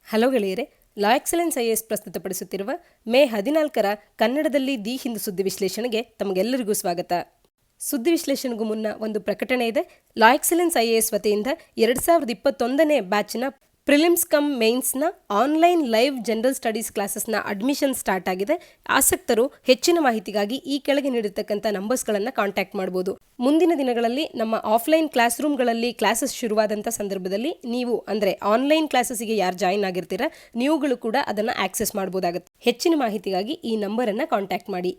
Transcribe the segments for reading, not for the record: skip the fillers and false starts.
Hello ಗೆಳೆಯರೆ, ಲಾ excellence IAS ಪ್ರಸ್ತುತಪಡಿಸುತ್ತಿರುವ May 14ರ ಕನ್ನಡದಲ್ಲಿ the Hindu ಸುದ್ದಿ ವಿಶ್ಲೇಷಣೆಗೆ ತಮಗೆಲ್ಲರಿಗೂ ಸ್ವಾಗತ. ಸುದ್ದಿ ವಿಶ್ಲೇಷಣೆಗೂ ಮುನ್ನ ಒಂದು ಪ್ರಕಟಣೆ ಇದೆ. ಲಾ ಎಕ್ಸಲೆನ್ಸ್ ಐಎಎಸ್ ವತಿಯಿಂದ 2021ನೇ ಬ್ಯಾಚ್ನ ಪ್ರಿಲಿಮ್ಸ್ ಕಮ್ ಮೇನ್ಸ್ನ ಆನ್ಲೈನ್ ಲೈವ್ ಜನರಲ್ ಸ್ಟಡೀಸ್ ಕ್ಲಾಸಸ್ನ ಅಡ್ಮಿಷನ್ ಸ್ಟಾರ್ಟ್ ಆಗಿದೆ. ಆಸಕ್ತರು ಹೆಚ್ಚಿನ ಮಾಹಿತಿಗಾಗಿ ಈ ಕೆಳಗೆ ನೀಡಿರ್ತಕ್ಕಂಥ ನಂಬರ್ಸ್ಗಳನ್ನು ಕಾಂಟ್ಯಾಕ್ಟ್ ಮಾಡಬಹುದು. ಮುಂದಿನ ದಿನಗಳಲ್ಲಿ ನಮ್ಮ ಆಫ್ಲೈನ್ ಕ್ಲಾಸ್ ರೂಮ್ಗಳಲ್ಲಿ ಕ್ಲಾಸಸ್ ಶುರುವಾದಂಥ ಸಂದರ್ಭದಲ್ಲಿ ನೀವು ಅಂದರೆ ಆನ್ಲೈನ್ ಕ್ಲಾಸಸ್ಗೆ ಯಾರು ಜಾಯಿನ್ ಆಗಿರ್ತೀರಾ ನೀವುಗಳು ಕೂಡ ಅದನ್ನು ಆಕ್ಸೆಸ್ ಮಾಡಬಹುದಾಗುತ್ತೆ. ಹೆಚ್ಚಿನ ಮಾಹಿತಿಗಾಗಿ ಈ ನಂಬರನ್ನು ಕಾಂಟ್ಯಾಕ್ಟ್ ಮಾಡಿ.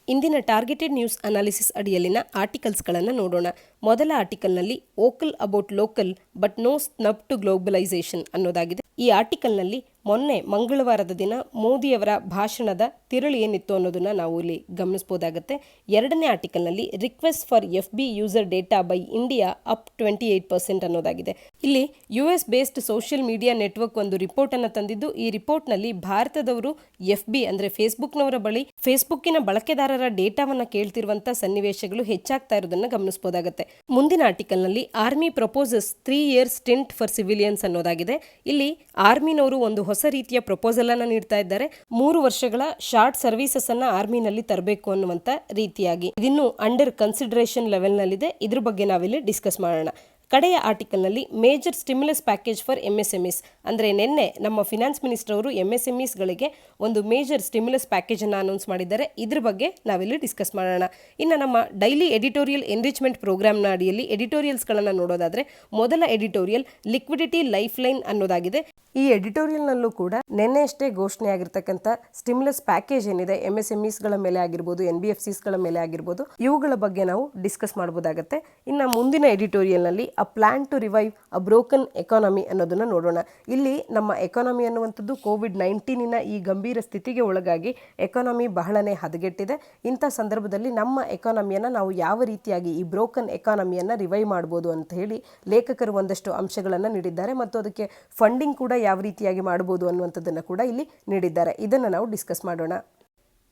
ಇಂದಿನ ಟಾರ್ಗೆಟೆಡ್ ನ್ಯೂಸ್ ಅನಾಲಿಸಿಸ್ ಅಡಿಯಲ್ಲಿನ ಆರ್ಟಿಕಲ್ಸ್ಗಳನ್ನು ನೋಡೋಣ. ಮೊದಲ ಆರ್ಟಿಕಲ್ನಲ್ಲಿ vocal about local but no snub to globalisation ಅನ್ನೋದಾಗಿದೆ. ಈ ಆರ್ಟಿಕಲ್ನಲ್ಲಿ ಮೊನ್ನೆ ಮಂಗಳವಾರದ ದಿನ ಮೋದಿಯವರ ಭಾಷಣದ ತಿರುಳು ಏನಿತ್ತು ಅನ್ನೋದನ್ನ ನಾವು ಇಲ್ಲಿ ಗಮನಿಸಬಹುದಾಗುತ್ತೆ. ಎರಡನೇ ಆರ್ಟಿಕಲ್ನಲ್ಲಿ request for FB user data by India up 28% ಅನ್ನೋದಾಗಿದೆ. ಇಲ್ಲಿ US based social media network ಒಂದು ರಿಪೋರ್ಟ್ ಅನ್ನು ತಂದಿದ್ದು, ಈ ರಿಪೋರ್ಟ್ನಲ್ಲಿ ಭಾರತದವರು FB ಅಂದರೆ ಫೇಸ್ಬುಕ್ನವರ ಬಳಿ ಫೇಸ್ಬುಕ್ಕಿನ ಬಳಕೆದಾರರ ಡೇಟಾವನ್ನು ಕೇಳ್ತಿರುವಂಥ ಸನ್ನಿವೇಶಗಳು ಹೆಚ್ಚಾಗ್ತಾ ಇರೋದನ್ನು ಗಮನಿಸಬಹುದಾಗುತ್ತೆ. ಮುಂದಿನ ಆರ್ಟಿಕಲ್ನಲ್ಲಿ army proposes 3 year stint for civilians ಅನ್ನೋದಾಗಿದೆ. ಇಲ್ಲಿ ಆರ್ಮಿನವರು ಒಂದು ಹೊಸ ರೀತಿಯ ಪ್ರಪೋಸಲ್ ಅನ್ನು ನೀಡ್ತಾ ಇದ್ದಾರೆ. 3 ವರ್ಷಗಳ ಶಾರ್ಟ್ ಸರ್ವಿಸಸ್ ಅನ್ನ ಆರ್ಮಿನಲ್ಲಿ ತರಬೇಕು ಅನ್ನುವಂತ ರೀತಿಯಾಗಿ ಇದಿನ್ನು ಅಂಡರ್ ಕನ್ಸಿಡರೇಷನ್ ಲೆವೆಲ್ ನಲ್ಲಿದೆ. ಇದ್ರ ಬಗ್ಗೆ ನಾವಿಲ್ಲಿ ಡಿಸ್ಕಸ್ ಮಾಡೋಣ. ಕಡೆಯ ಆರ್ಟಿಕಲ್ನಲ್ಲಿ major stimulus package for MSMEs ಅಂದರೆ ನಿನ್ನೆ ನಮ್ಮ ಫಿನಾನ್ಸ್ ಮಿನಿಸ್ಟರ್ ಅವರು MSMEsಗಳಿಗೆ ಒಂದು ಮೇಜರ್ ಸ್ಟಿಮ್ಯುಲಸ್ ಪ್ಯಾಕೇಜ್ ಅನ್ನು ಅನೌನ್ಸ್ ಮಾಡಿದ್ದಾರೆ. ಇದ್ರ ಬಗ್ಗೆ ನಾವಿಲ್ಲಿ ಡಿಸ್ಕಸ್ ಮಾಡೋಣ. ಇನ್ನು ನಮ್ಮ ಡೈಲಿ ಎಡಿಟೋರಿಯಲ್ ಎನ್ರಿಚ್ಮೆಂಟ್ ಪ್ರೋಗ್ರಾಮ್ನ ಅಡಿಯಲ್ಲಿ ಎಡಿಟೋರಿಯಲ್ಸ್ಗಳನ್ನು ನೋಡೋದಾದ್ರೆ ಮೊದಲ ಎಡಿಟೋರಿಯಲ್ ಲಿಕ್ವಿಡಿಟಿ ಲೈಫ್ ಲೈನ್ ಅನ್ನೋದಾಗಿದೆ. ಈ ಎಡಿಟೋರಿಯಲ್ನಲ್ಲೂ ಕೂಡ ನಿನ್ನೆಯಷ್ಟೇ ಘೋಷಣೆ ಆಗಿರ್ತಕ್ಕಂಥ ಸ್ಟಿಮ್ಯುಲಸ್ ಪ್ಯಾಕೇಜ್ ಏನಿದೆ MSMEsಗಳ ಮೇಲೆ ಆಗಿರ್ಬೋದು, NBFCsಗಳ ಮೇಲೆ ಆಗಿರ್ಬೋದು, ಇವುಗಳ ಬಗ್ಗೆ ನಾವು ಡಿಸ್ಕಸ್ ಮಾಡಬಹುದಾಗುತ್ತೆ. ಇನ್ನು ಮುಂದಿನ ಎಡಿಟೋರಿಯಲ್ನಲ್ಲಿ a plan to revive a broken economy ಅನ್ನೋದನ್ನ ನೋಡೋಣ. ಇಲ್ಲಿ ನಮ್ಮ ಎಕಾನಮಿ ಅನ್ನುವಂಥದ್ದು COVID-19 ಈ ಗಂಭೀರ ಸ್ಥಿತಿಗೆ ಒಳಗಾಗಿ ಎಕಾನಮಿ ಬಹಳನೇ ಹದಗೆಟ್ಟಿದೆ. ಇಂಥ ಸಂದರ್ಭದಲ್ಲಿ ನಮ್ಮ ಎಕಾನಮಿಯನ್ನು ನಾವು ಯಾವ ರೀತಿಯಾಗಿ ಈ ಬ್ರೋಕನ್ ಎಕಾನಮಿಯನ್ನು ರಿವೈವ್ ಮಾಡ್ಬೋದು ಅಂತ ಹೇಳಿ ಲೇಖಕರು ಒಂದಷ್ಟು ಅಂಶಗಳನ್ನು ನೀಡಿದ್ದಾರೆ ಮತ್ತು ಅದಕ್ಕೆ ಫಂಡಿಂಗ್ ಕೂಡ ಯಾವ ರೀತಿಯಾಗಿ ಮಾಡಬಹುದು ಅನ್ನುವಂಥದ್ದನ್ನು ಕೂಡ ಇಲ್ಲಿ ನೀಡಿದ್ದಾರೆ. ಇದನ್ನು ನಾವು ಡಿಸ್ಕಸ್ ಮಾಡೋಣ.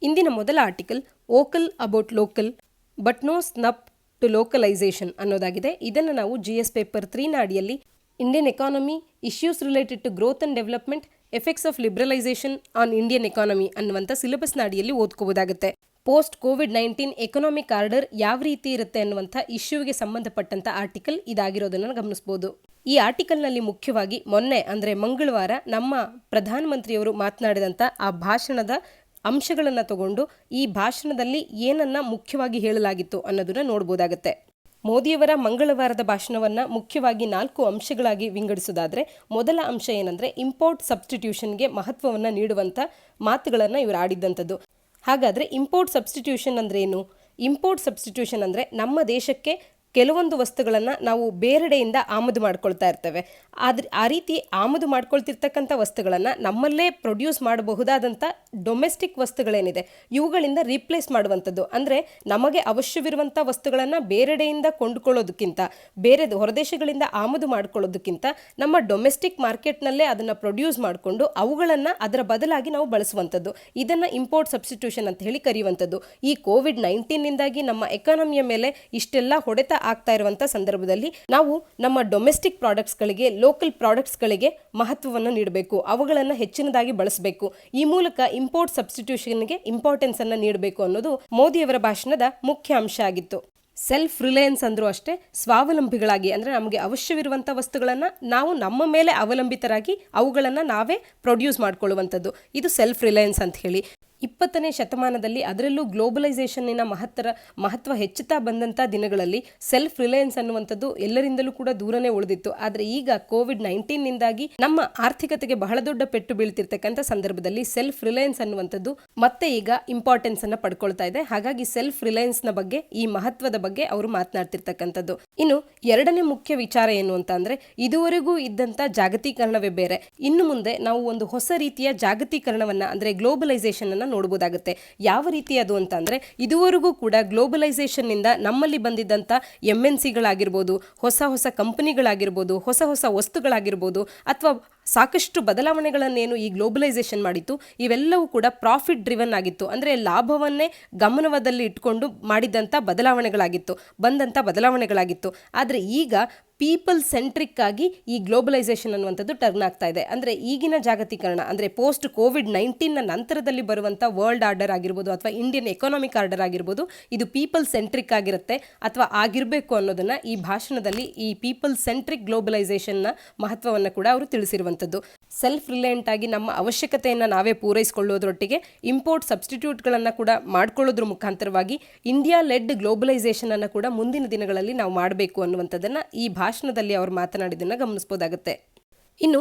ಇಂದಿನ ಮೊದಲ article vocal about local but no snub to localisation ಅನ್ನೋದಾಗಿದೆ. ಇದನ್ನು ನಾವು GS ಪೇಪರ್ 3ನ ಅಡಿಯಲ್ಲಿ Indian economy issues related to growth and development effects of liberalisation on Indian economy ಅನ್ನುವಂಥ ಸಿಲೆಬಸ್ನ ಅಡಿಯಲ್ಲಿ ಓದ್ಕೋಬಹುದಾಗುತ್ತೆ. ಪೋಸ್ಟ್ COVID-19 ಎಕನಾಮಿಕ್ ಆರ್ಡರ್ ಯಾವ ರೀತಿ ಇರುತ್ತೆ ಅನ್ನುವಂಥ ಇಶ್ಯೂಗೆ ಸಂಬಂಧಪಟ್ಟಂತ ಆರ್ಟಿಕಲ್ ಇದಾಗಿರೋದನ್ನು ಗಮನಿಸಬಹುದು. ಈ ಆರ್ಟಿಕಲ್ನಲ್ಲಿ ಮುಖ್ಯವಾಗಿ ಮೊನ್ನೆ ಅಂದರೆ ಮಂಗಳವಾರ ನಮ್ಮ ಪ್ರಧಾನಮಂತ್ರಿಯವರು ಮಾತನಾಡಿದಂಥ ಆ ಭಾಷಣದ ಅಂಶಗಳನ್ನು ತಗೊಂಡು ಈ ಭಾಷಣದಲ್ಲಿ ಏನನ್ನ ಮುಖ್ಯವಾಗಿ ಹೇಳಲಾಗಿತ್ತು ಅನ್ನೋದನ್ನ ನೋಡಬಹುದಾಗುತ್ತೆ. ಮೋದಿಯವರ ಮಂಗಳವಾರದ ಭಾಷಣವನ್ನು ಮುಖ್ಯವಾಗಿ 4 ಅಂಶಗಳಾಗಿ ವಿಂಗಡಿಸೋದಾದರೆ ಮೊದಲ ಅಂಶ ಏನಂದರೆ ಇಂಪೋರ್ಟ್ ಸಬ್ಸ್ಟಿಟ್ಯೂಷನ್ಗೆ ಮಹತ್ವವನ್ನು ನೀಡುವಂಥ ಮಾತುಗಳನ್ನು ಇವರು ಆಡಿದ್ದಂಥದ್ದು. ಹಾಗಾದರೆ ಇಂಪೋರ್ಟ್ ಸಬ್ಸ್ಟಿಟ್ಯೂಷನ್ ಅಂದರೆ ಏನು? ಇಂಪೋರ್ಟ್ ಸಬ್ಸ್ಟಿಟ್ಯೂಷನ್ ಅಂದರೆ ನಮ್ಮ ದೇಶಕ್ಕೆ ಕೆಲವೊಂದು ವಸ್ತುಗಳನ್ನು ನಾವು ಬೇರೆಡೆಯಿಂದ ಆಮದು ಮಾಡ್ಕೊಳ್ತಾ ಇರ್ತೇವೆ. ಆದರೆ ಆ ರೀತಿ ಆಮದು ಮಾಡ್ಕೊಳ್ತಿರ್ತಕ್ಕಂಥ ವಸ್ತುಗಳನ್ನು ನಮ್ಮಲ್ಲೇ ಪ್ರೊಡ್ಯೂಸ್ ಮಾಡಬಹುದಾದಂಥ ಡೊಮೆಸ್ಟಿಕ್ ವಸ್ತುಗಳೇನಿದೆ ಇವುಗಳಿಂದ ರೀಪ್ಲೇಸ್ ಮಾಡುವಂಥದ್ದು. ಅಂದರೆ ನಮಗೆ ಅವಶ್ಯವಿರುವಂಥ ವಸ್ತುಗಳನ್ನು ಬೇರೆಡೆಯಿಂದ ಕೊಂಡುಕೊಳ್ಳೋದಕ್ಕಿಂತ ಬೇರೆ ಹೊರದೇಶಗಳಿಂದ ಆಮದು ಮಾಡ್ಕೊಳ್ಳೋದಕ್ಕಿಂತ ನಮ್ಮ ಡೊಮೆಸ್ಟಿಕ್ ಮಾರ್ಕೆಟ್ನಲ್ಲೇ ಅದನ್ನು ಪ್ರೊಡ್ಯೂಸ್ ಮಾಡಿಕೊಂಡು ಅವುಗಳನ್ನು ಅದರ ಬದಲಾಗಿ ನಾವು ಬಳಸುವಂಥದ್ದು. ಇದನ್ನು ಇಂಪೋರ್ಟ್ ಸಬ್ಸ್ಟಿಟ್ಯೂಷನ್ ಅಂತ ಹೇಳಿ ಕರೆಯುವಂಥದ್ದು. ಈ COVID-19 ನಮ್ಮ ಎಕಾನಮಿಯ ಮೇಲೆ ಇಷ್ಟೆಲ್ಲ ಹೊಡೆತ ಆಗ್ತಾ ಇರುವಂಥ ಸಂದರ್ಭದಲ್ಲಿ ನಾವು ನಮ್ಮ ಡೊಮೆಸ್ಟಿಕ್ ಪ್ರಾಡಕ್ಟ್ಸ್ಗಳಿಗೆ ಲೋಕಲ್ ಪ್ರಾಡಕ್ಟ್ಸ್ಗಳಿಗೆ ಮಹತ್ವವನ್ನು ನೀಡಬೇಕು, ಅವುಗಳನ್ನು ಹೆಚ್ಚಿನದಾಗಿ ಬಳಸಬೇಕು. ಈ ಮೂಲಕ ಇಂಪೋರ್ಟ್ ಸಬ್ಸ್ಟಿಟ್ಯೂಷನ್ಗೆ ಇಂಪಾರ್ಟೆನ್ಸ್ ಅನ್ನು ನೀಡಬೇಕು ಅನ್ನೋದು ಮೋದಿಯವರ ಭಾಷಣದ ಮುಖ್ಯ ಅಂಶ ಆಗಿತ್ತು. ಸೆಲ್ಫ್ ರಿಲಯನ್ಸ್ ಅಂದ್ರೂ ಅಷ್ಟೇ, ಸ್ವಾವಲಂಬಿಗಳಾಗಿ ಅಂದರೆ ನಮಗೆ ಅವಶ್ಯವಿರುವಂಥ ವಸ್ತುಗಳನ್ನು ನಾವು ನಮ್ಮ ಮೇಲೆ ಅವಲಂಬಿತರಾಗಿ ಅವುಗಳನ್ನು ನಾವೇ ಪ್ರೊಡ್ಯೂಸ್ ಮಾಡಿಕೊಳ್ಳುವಂಥದ್ದು. ಇದು ಸೆಲ್ಫ್ ರಿಲಯನ್ಸ್ ಅಂತ ಹೇಳಿ 20ನೇ ಶತಮಾನದಲ್ಲಿ ಅದರಲ್ಲೂ ಗ್ಲೋಬಲೈಸೇಷನ್ನಿನ ಮಹತ್ವ ಹೆಚ್ಚುತ್ತಾ ಬಂದಂಥ ದಿನಗಳಲ್ಲಿ ಸೆಲ್ಫ್ ರಿಲಯನ್ಸ್ ಅನ್ನುವಂಥದ್ದು ಎಲ್ಲರಿಂದಲೂ ಕೂಡ ದೂರನೇ ಉಳಿದಿತ್ತು. ಆದರೆ ಈಗ COVID-19 ನಮ್ಮ ಆರ್ಥಿಕತೆಗೆ ಬಹಳ ದೊಡ್ಡ ಪೆಟ್ಟು ಬೀಳ್ತಿರ್ತಕ್ಕಂಥ ಸಂದರ್ಭದಲ್ಲಿ ಸೆಲ್ಫ್ ರಿಲಯನ್ಸ್ ಅನ್ನುವಂಥದ್ದು ಮತ್ತೆ ಈಗ ಇಂಪಾರ್ಟೆನ್ಸ್ ಅನ್ನು ಪಡ್ಕೊಳ್ತಾ ಇದೆ. ಹಾಗಾಗಿ ಸೆಲ್ಫ್ ರಿಲಯನ್ಸ್ನ ಬಗ್ಗೆ ಈ ಮಹತ್ವದ ಬಗ್ಗೆ ಅವರು ಮಾತನಾಡ್ತಿರ್ತಕ್ಕಂಥದ್ದು. ಇನ್ನು ಎರಡನೇ ಮುಖ್ಯ ವಿಚಾರ ಏನು ಅಂತ ಅಂದರೆ ಇದುವರೆಗೂ ಇದ್ದಂಥ ಜಾಗತೀಕರಣವೇ ಬೇರೆ, ಇನ್ನು ಮುಂದೆ ನಾವು ಒಂದು ಹೊಸ ರೀತಿಯ ಜಾಗತೀಕರಣವನ್ನು ಅಂದರೆ ಗ್ಲೋಬಲೈಸೇಷನ್ ಅನ್ನು ನೋಡಬಹುದಾಗುತ್ತೆ. ಯಾವ ರೀತಿ ಅದು ಅಂತ ಅಂದರೆ ಇದುವರೆಗೂ ಕೂಡ ಗ್ಲೋಬಲೈಸೇಷನ್ನಿಂದ ನಮ್ಮಲ್ಲಿ ಬಂದಿದ್ದಂಥ MNCಗಳಾಗಿರ್ಬೋದು, ಹೊಸ ಕಂಪನಿಗಳಾಗಿರ್ಬೋದು, ಹೊಸ ವಸ್ತುಗಳಾಗಿರ್ಬೋದು ಅಥವಾ ಸಾಕಷ್ಟು ಬದಲಾವಣೆಗಳನ್ನೇನು ಈ ಗ್ಲೋಬಲೈಸೇಷನ್ ಮಾಡಿತ್ತು ಇವೆಲ್ಲವೂ ಕೂಡ ಪ್ರಾಫಿಟ್ ಡ್ರಿವನ್ ಆಗಿತ್ತು. ಅಂದರೆ ಲಾಭವನ್ನೇ ಗಮನದಲ್ಲಿ ಇಟ್ಕೊಂಡು ಮಾಡಿದಂಥ ಬದಲಾವಣೆಗಳಾಗಿತ್ತು. ಆದರೆ ಈಗ ಪೀಪಲ್ ಸೆಂಟ್ರಿಕ್ ಆಗಿ ಈ ಗ್ಲೋಬಲೈಸೇಷನ್ ಅನ್ನುವಂಥದ್ದು ಟರ್ನ್ ಆಗ್ತಾ ಇದೆ. ಅಂದರೆ ಈಗಿನ ಜಾಗತೀಕರಣ ಅಂದರೆ ಪೋಸ್ಟ್ ಕೋವಿಡ್-19 ನಂತರದಲ್ಲಿ ಬರುವಂಥ ವರ್ಲ್ಡ್ ಆರ್ಡರ್ ಆಗಿರ್ಬೋದು ಅಥವಾ ಇಂಡಿಯನ್ ಎಕಾನಮಿಕ್ ಆರ್ಡರ್ ಆಗಿರ್ಬೋದು, ಇದು ಪೀಪಲ್ ಸೆಂಟ್ರಿಕ್ ಆಗಿರುತ್ತೆ ಅಥವಾ ಆಗಿರಬೇಕು ಅನ್ನೋದನ್ನ ಈ ಭಾಷಣದಲ್ಲಿ ಈ ಪೀಪಲ್ ಸೆಂಟ್ರಿಕ್ ಗ್ಲೋಬಲೈಸೇಷನ್ನ ಮಹತ್ವವನ್ನು ಕೂಡ ಅವರು ತಿಳಿಸಿರುವಂಥದ್ದು. ಸೆಲ್ಫ್ ರಿಲಯಂಟ್ ಆಗಿ ನಮ್ಮ ಅವಶ್ಯಕತೆಯನ್ನು ನಾವೇ ಪೂರೈಸಿಕೊಳ್ಳೋದ್ರೊಟ್ಟಿಗೆ ಇಂಪೋರ್ಟ್ ಸಬ್ಸ್ಟಿಟ್ಯೂಟ್ಗಳನ್ನು ಕೂಡ ಮಾಡ್ಕೊಳ್ಳೋದ್ರ ಮುಖಾಂತರವಾಗಿ ಇಂಡಿಯಾ ಲೆಡ್ ಗ್ಲೋಬಲೈಸೇಷನ್ ಅನ್ನು ಕೂಡ ಮುಂದಿನ ದಿನಗಳಲ್ಲಿ ನಾವು ಮಾಡಬೇಕು ಅನ್ನುವಂಥದ್ದನ್ನು ಈ ಭಾಷಣದಲ್ಲಿ ಅವರು ಮಾತನಾಡಿದ್ದನ್ನು ಗಮನಿಸಬಹುದಾಗುತ್ತೆ. ಇನ್ನು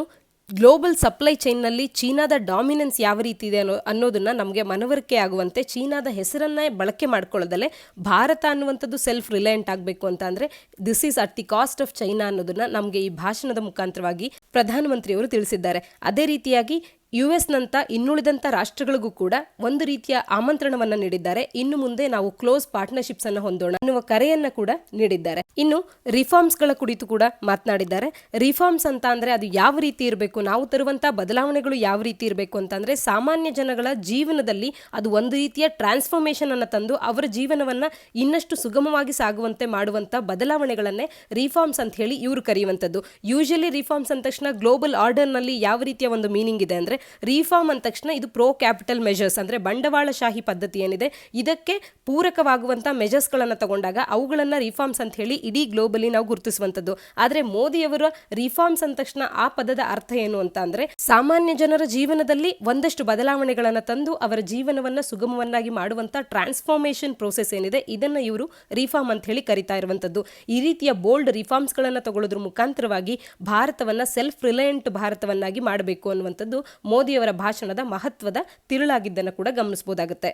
ಗ್ಲೋಬಲ್ ಸಪ್ಲೈ ಚೈನ್ನಲ್ಲಿ ಚೀನಾದ ಡಾಮಿನೆನ್ಸ್ ಯಾವ ರೀತಿ ಇದೆ ಅನ್ನೋದನ್ನ ನಮಗೆ ಮನವರಿಕೆ ಆಗುವಂತೆ ಚೀನಾದ ಹೆಸರನ್ನೇ ಬಳಕೆ ಮಾಡ್ಕೊಳ್ಳೋದಲ್ಲೇ ಭಾರತ ಅನ್ನುವಂಥದ್ದು ಸೆಲ್ಫ್ ರಿಲಯಂಟ್ ಆಗಬೇಕು ಅಂತ ಅಂದರೆ this is at the cost of China ಅನ್ನೋದನ್ನ ನಮಗೆ ಈ ಭಾಷಣದ ಮುಖಾಂತರವಾಗಿ ಪ್ರಧಾನಮಂತ್ರಿಯವರು ತಿಳಿಸಿದ್ದಾರೆ. ಅದೇ ರೀತಿಯಾಗಿ ಯುಎಸ್ನಂತ ಇನ್ನುಳಿದಂಥ ರಾಷ್ಟ್ರಗಳಿಗೂ ಕೂಡ ಒಂದು ರೀತಿಯ ಆಮಂತ್ರಣವನ್ನು ನೀಡಿದ್ದಾರೆ. ಇನ್ನು ಮುಂದೆ ನಾವು ಕ್ಲೋಸ್ ಪಾರ್ಟ್ನರ್ಶಿಪ್ಸ್ ಅನ್ನು ಹೊಂದೋಣ ಅನ್ನುವ ಕರೆಯನ್ನು ಕೂಡ ನೀಡಿದ್ದಾರೆ. ಇನ್ನು ರಿಫಾರ್ಮ್ಸ್ಗಳ ಕುರಿತು ಕೂಡ ಮಾತನಾಡಿದ್ದಾರೆ. ರಿಫಾರ್ಮ್ಸ್ ಅಂತ ಅಂದ್ರೆ ಅದು ಯಾವ ರೀತಿ ಇರಬೇಕು, ನಾವು ತರುವಂಥ ಬದಲಾವಣೆಗಳು ಯಾವ ರೀತಿ ಇರಬೇಕು ಅಂತಂದ್ರೆ ಸಾಮಾನ್ಯ ಜನಗಳ ಜೀವನದಲ್ಲಿ ಅದು ಒಂದು ರೀತಿಯ ಟ್ರಾನ್ಸ್ಫಾರ್ಮೇಷನ್ ಅನ್ನು ತಂದು ಅವರ ಜೀವನವನ್ನ ಇನ್ನಷ್ಟು ಸುಗಮವಾಗಿ ಸಾಗುವಂತೆ ಮಾಡುವಂಥ ಬದಲಾವಣೆಗಳನ್ನೇ ರಿಫಾರ್ಮ್ಸ್ ಅಂತ ಹೇಳಿ ಇವರು ಕರೆಯುವಂಥದ್ದು. ಯೂಶಲಿ ರಿಫಾರ್ಮ್ಸ್ ಅಂದ ತಕ್ಷಣ ಗ್ಲೋಬಲ್ ಆರ್ಡರ್ನಲ್ಲಿ ಯಾವ ರೀತಿಯ ಒಂದು ಮೀನಿಂಗ್ ಇದೆ ಅಂದ್ರೆ ರಿಫಾರ್ಮ್ ಅಂದ ತಕ್ಷಣ ಇದು ಪ್ರೋ ಕ್ಯಾಪಿಟಲ್ ಮೆಜರ್ಸ್ ಅಂದ್ರೆ ಬಂಡವಾಳಶಾಹಿ ಪದ್ಧತಿ ಏನಿದೆ ಇದಕ್ಕೆ ಪೂರಕವಾಗುವಂತ ಮೆಜರ್ಸ್ಗಳನ್ನು ತಗೊಂಡಾಗ ಅವುಗಳನ್ನ ರಿಫಾರ್ಮ್ಸ್ ಅಂತ ಹೇಳಿ ಇಡೀ ಗ್ಲೋಬಲಿ ನಾವು ಗುರುತಿಸುವಂಥದ್ದು. ಆದರೆ ಮೋದಿಯವರ ರಿಫಾರ್ಮ್ಸ್ ಅಂದ ತಕ್ಷಣ ಆ ಪದದ ಅರ್ಥ ಏನು ಅಂತ ಅಂದ್ರೆ ಸಾಮಾನ್ಯ ಜನರ ಜೀವನದಲ್ಲಿ ಒಂದಷ್ಟು ಬದಲಾವಣೆಗಳನ್ನು ತಂದು ಅವರ ಜೀವನವನ್ನ ಸುಗಮವನ್ನಾಗಿ ಮಾಡುವಂತ ಟ್ರಾನ್ಸ್ಫಾರ್ಮೇಷನ್ ಪ್ರೋಸೆಸ್ ಏನಿದೆ ಇದನ್ನ ಇವರು ರಿಫಾರ್ಮ್ ಅಂತ ಹೇಳಿ ಕರಿತಾ ಇರುವಂತದ್ದು. ಈ ರೀತಿಯ ಬೋಲ್ಡ್ ರಿಫಾರ್ಮ್ಸ್ಗಳನ್ನು ತಗೊಳ್ಳೋದ್ರ ಮುಖಾಂತರವಾಗಿ ಭಾರತವನ್ನ ಸೆಲ್ಫ್ ರಿಲಯಂಟ್ ಭಾರತವನ್ನಾಗಿ ಮಾಡಬೇಕು ಅನ್ನುವಂಥದ್ದು ಮೋದಿಯವರ ಭಾಷಣದ ಮಹತ್ವದ ತಿರುಳಾಗಿದ್ದನ್ನು ಕೂಡ ಗಮನಿಸಬಹುದಾಗುತ್ತೆ.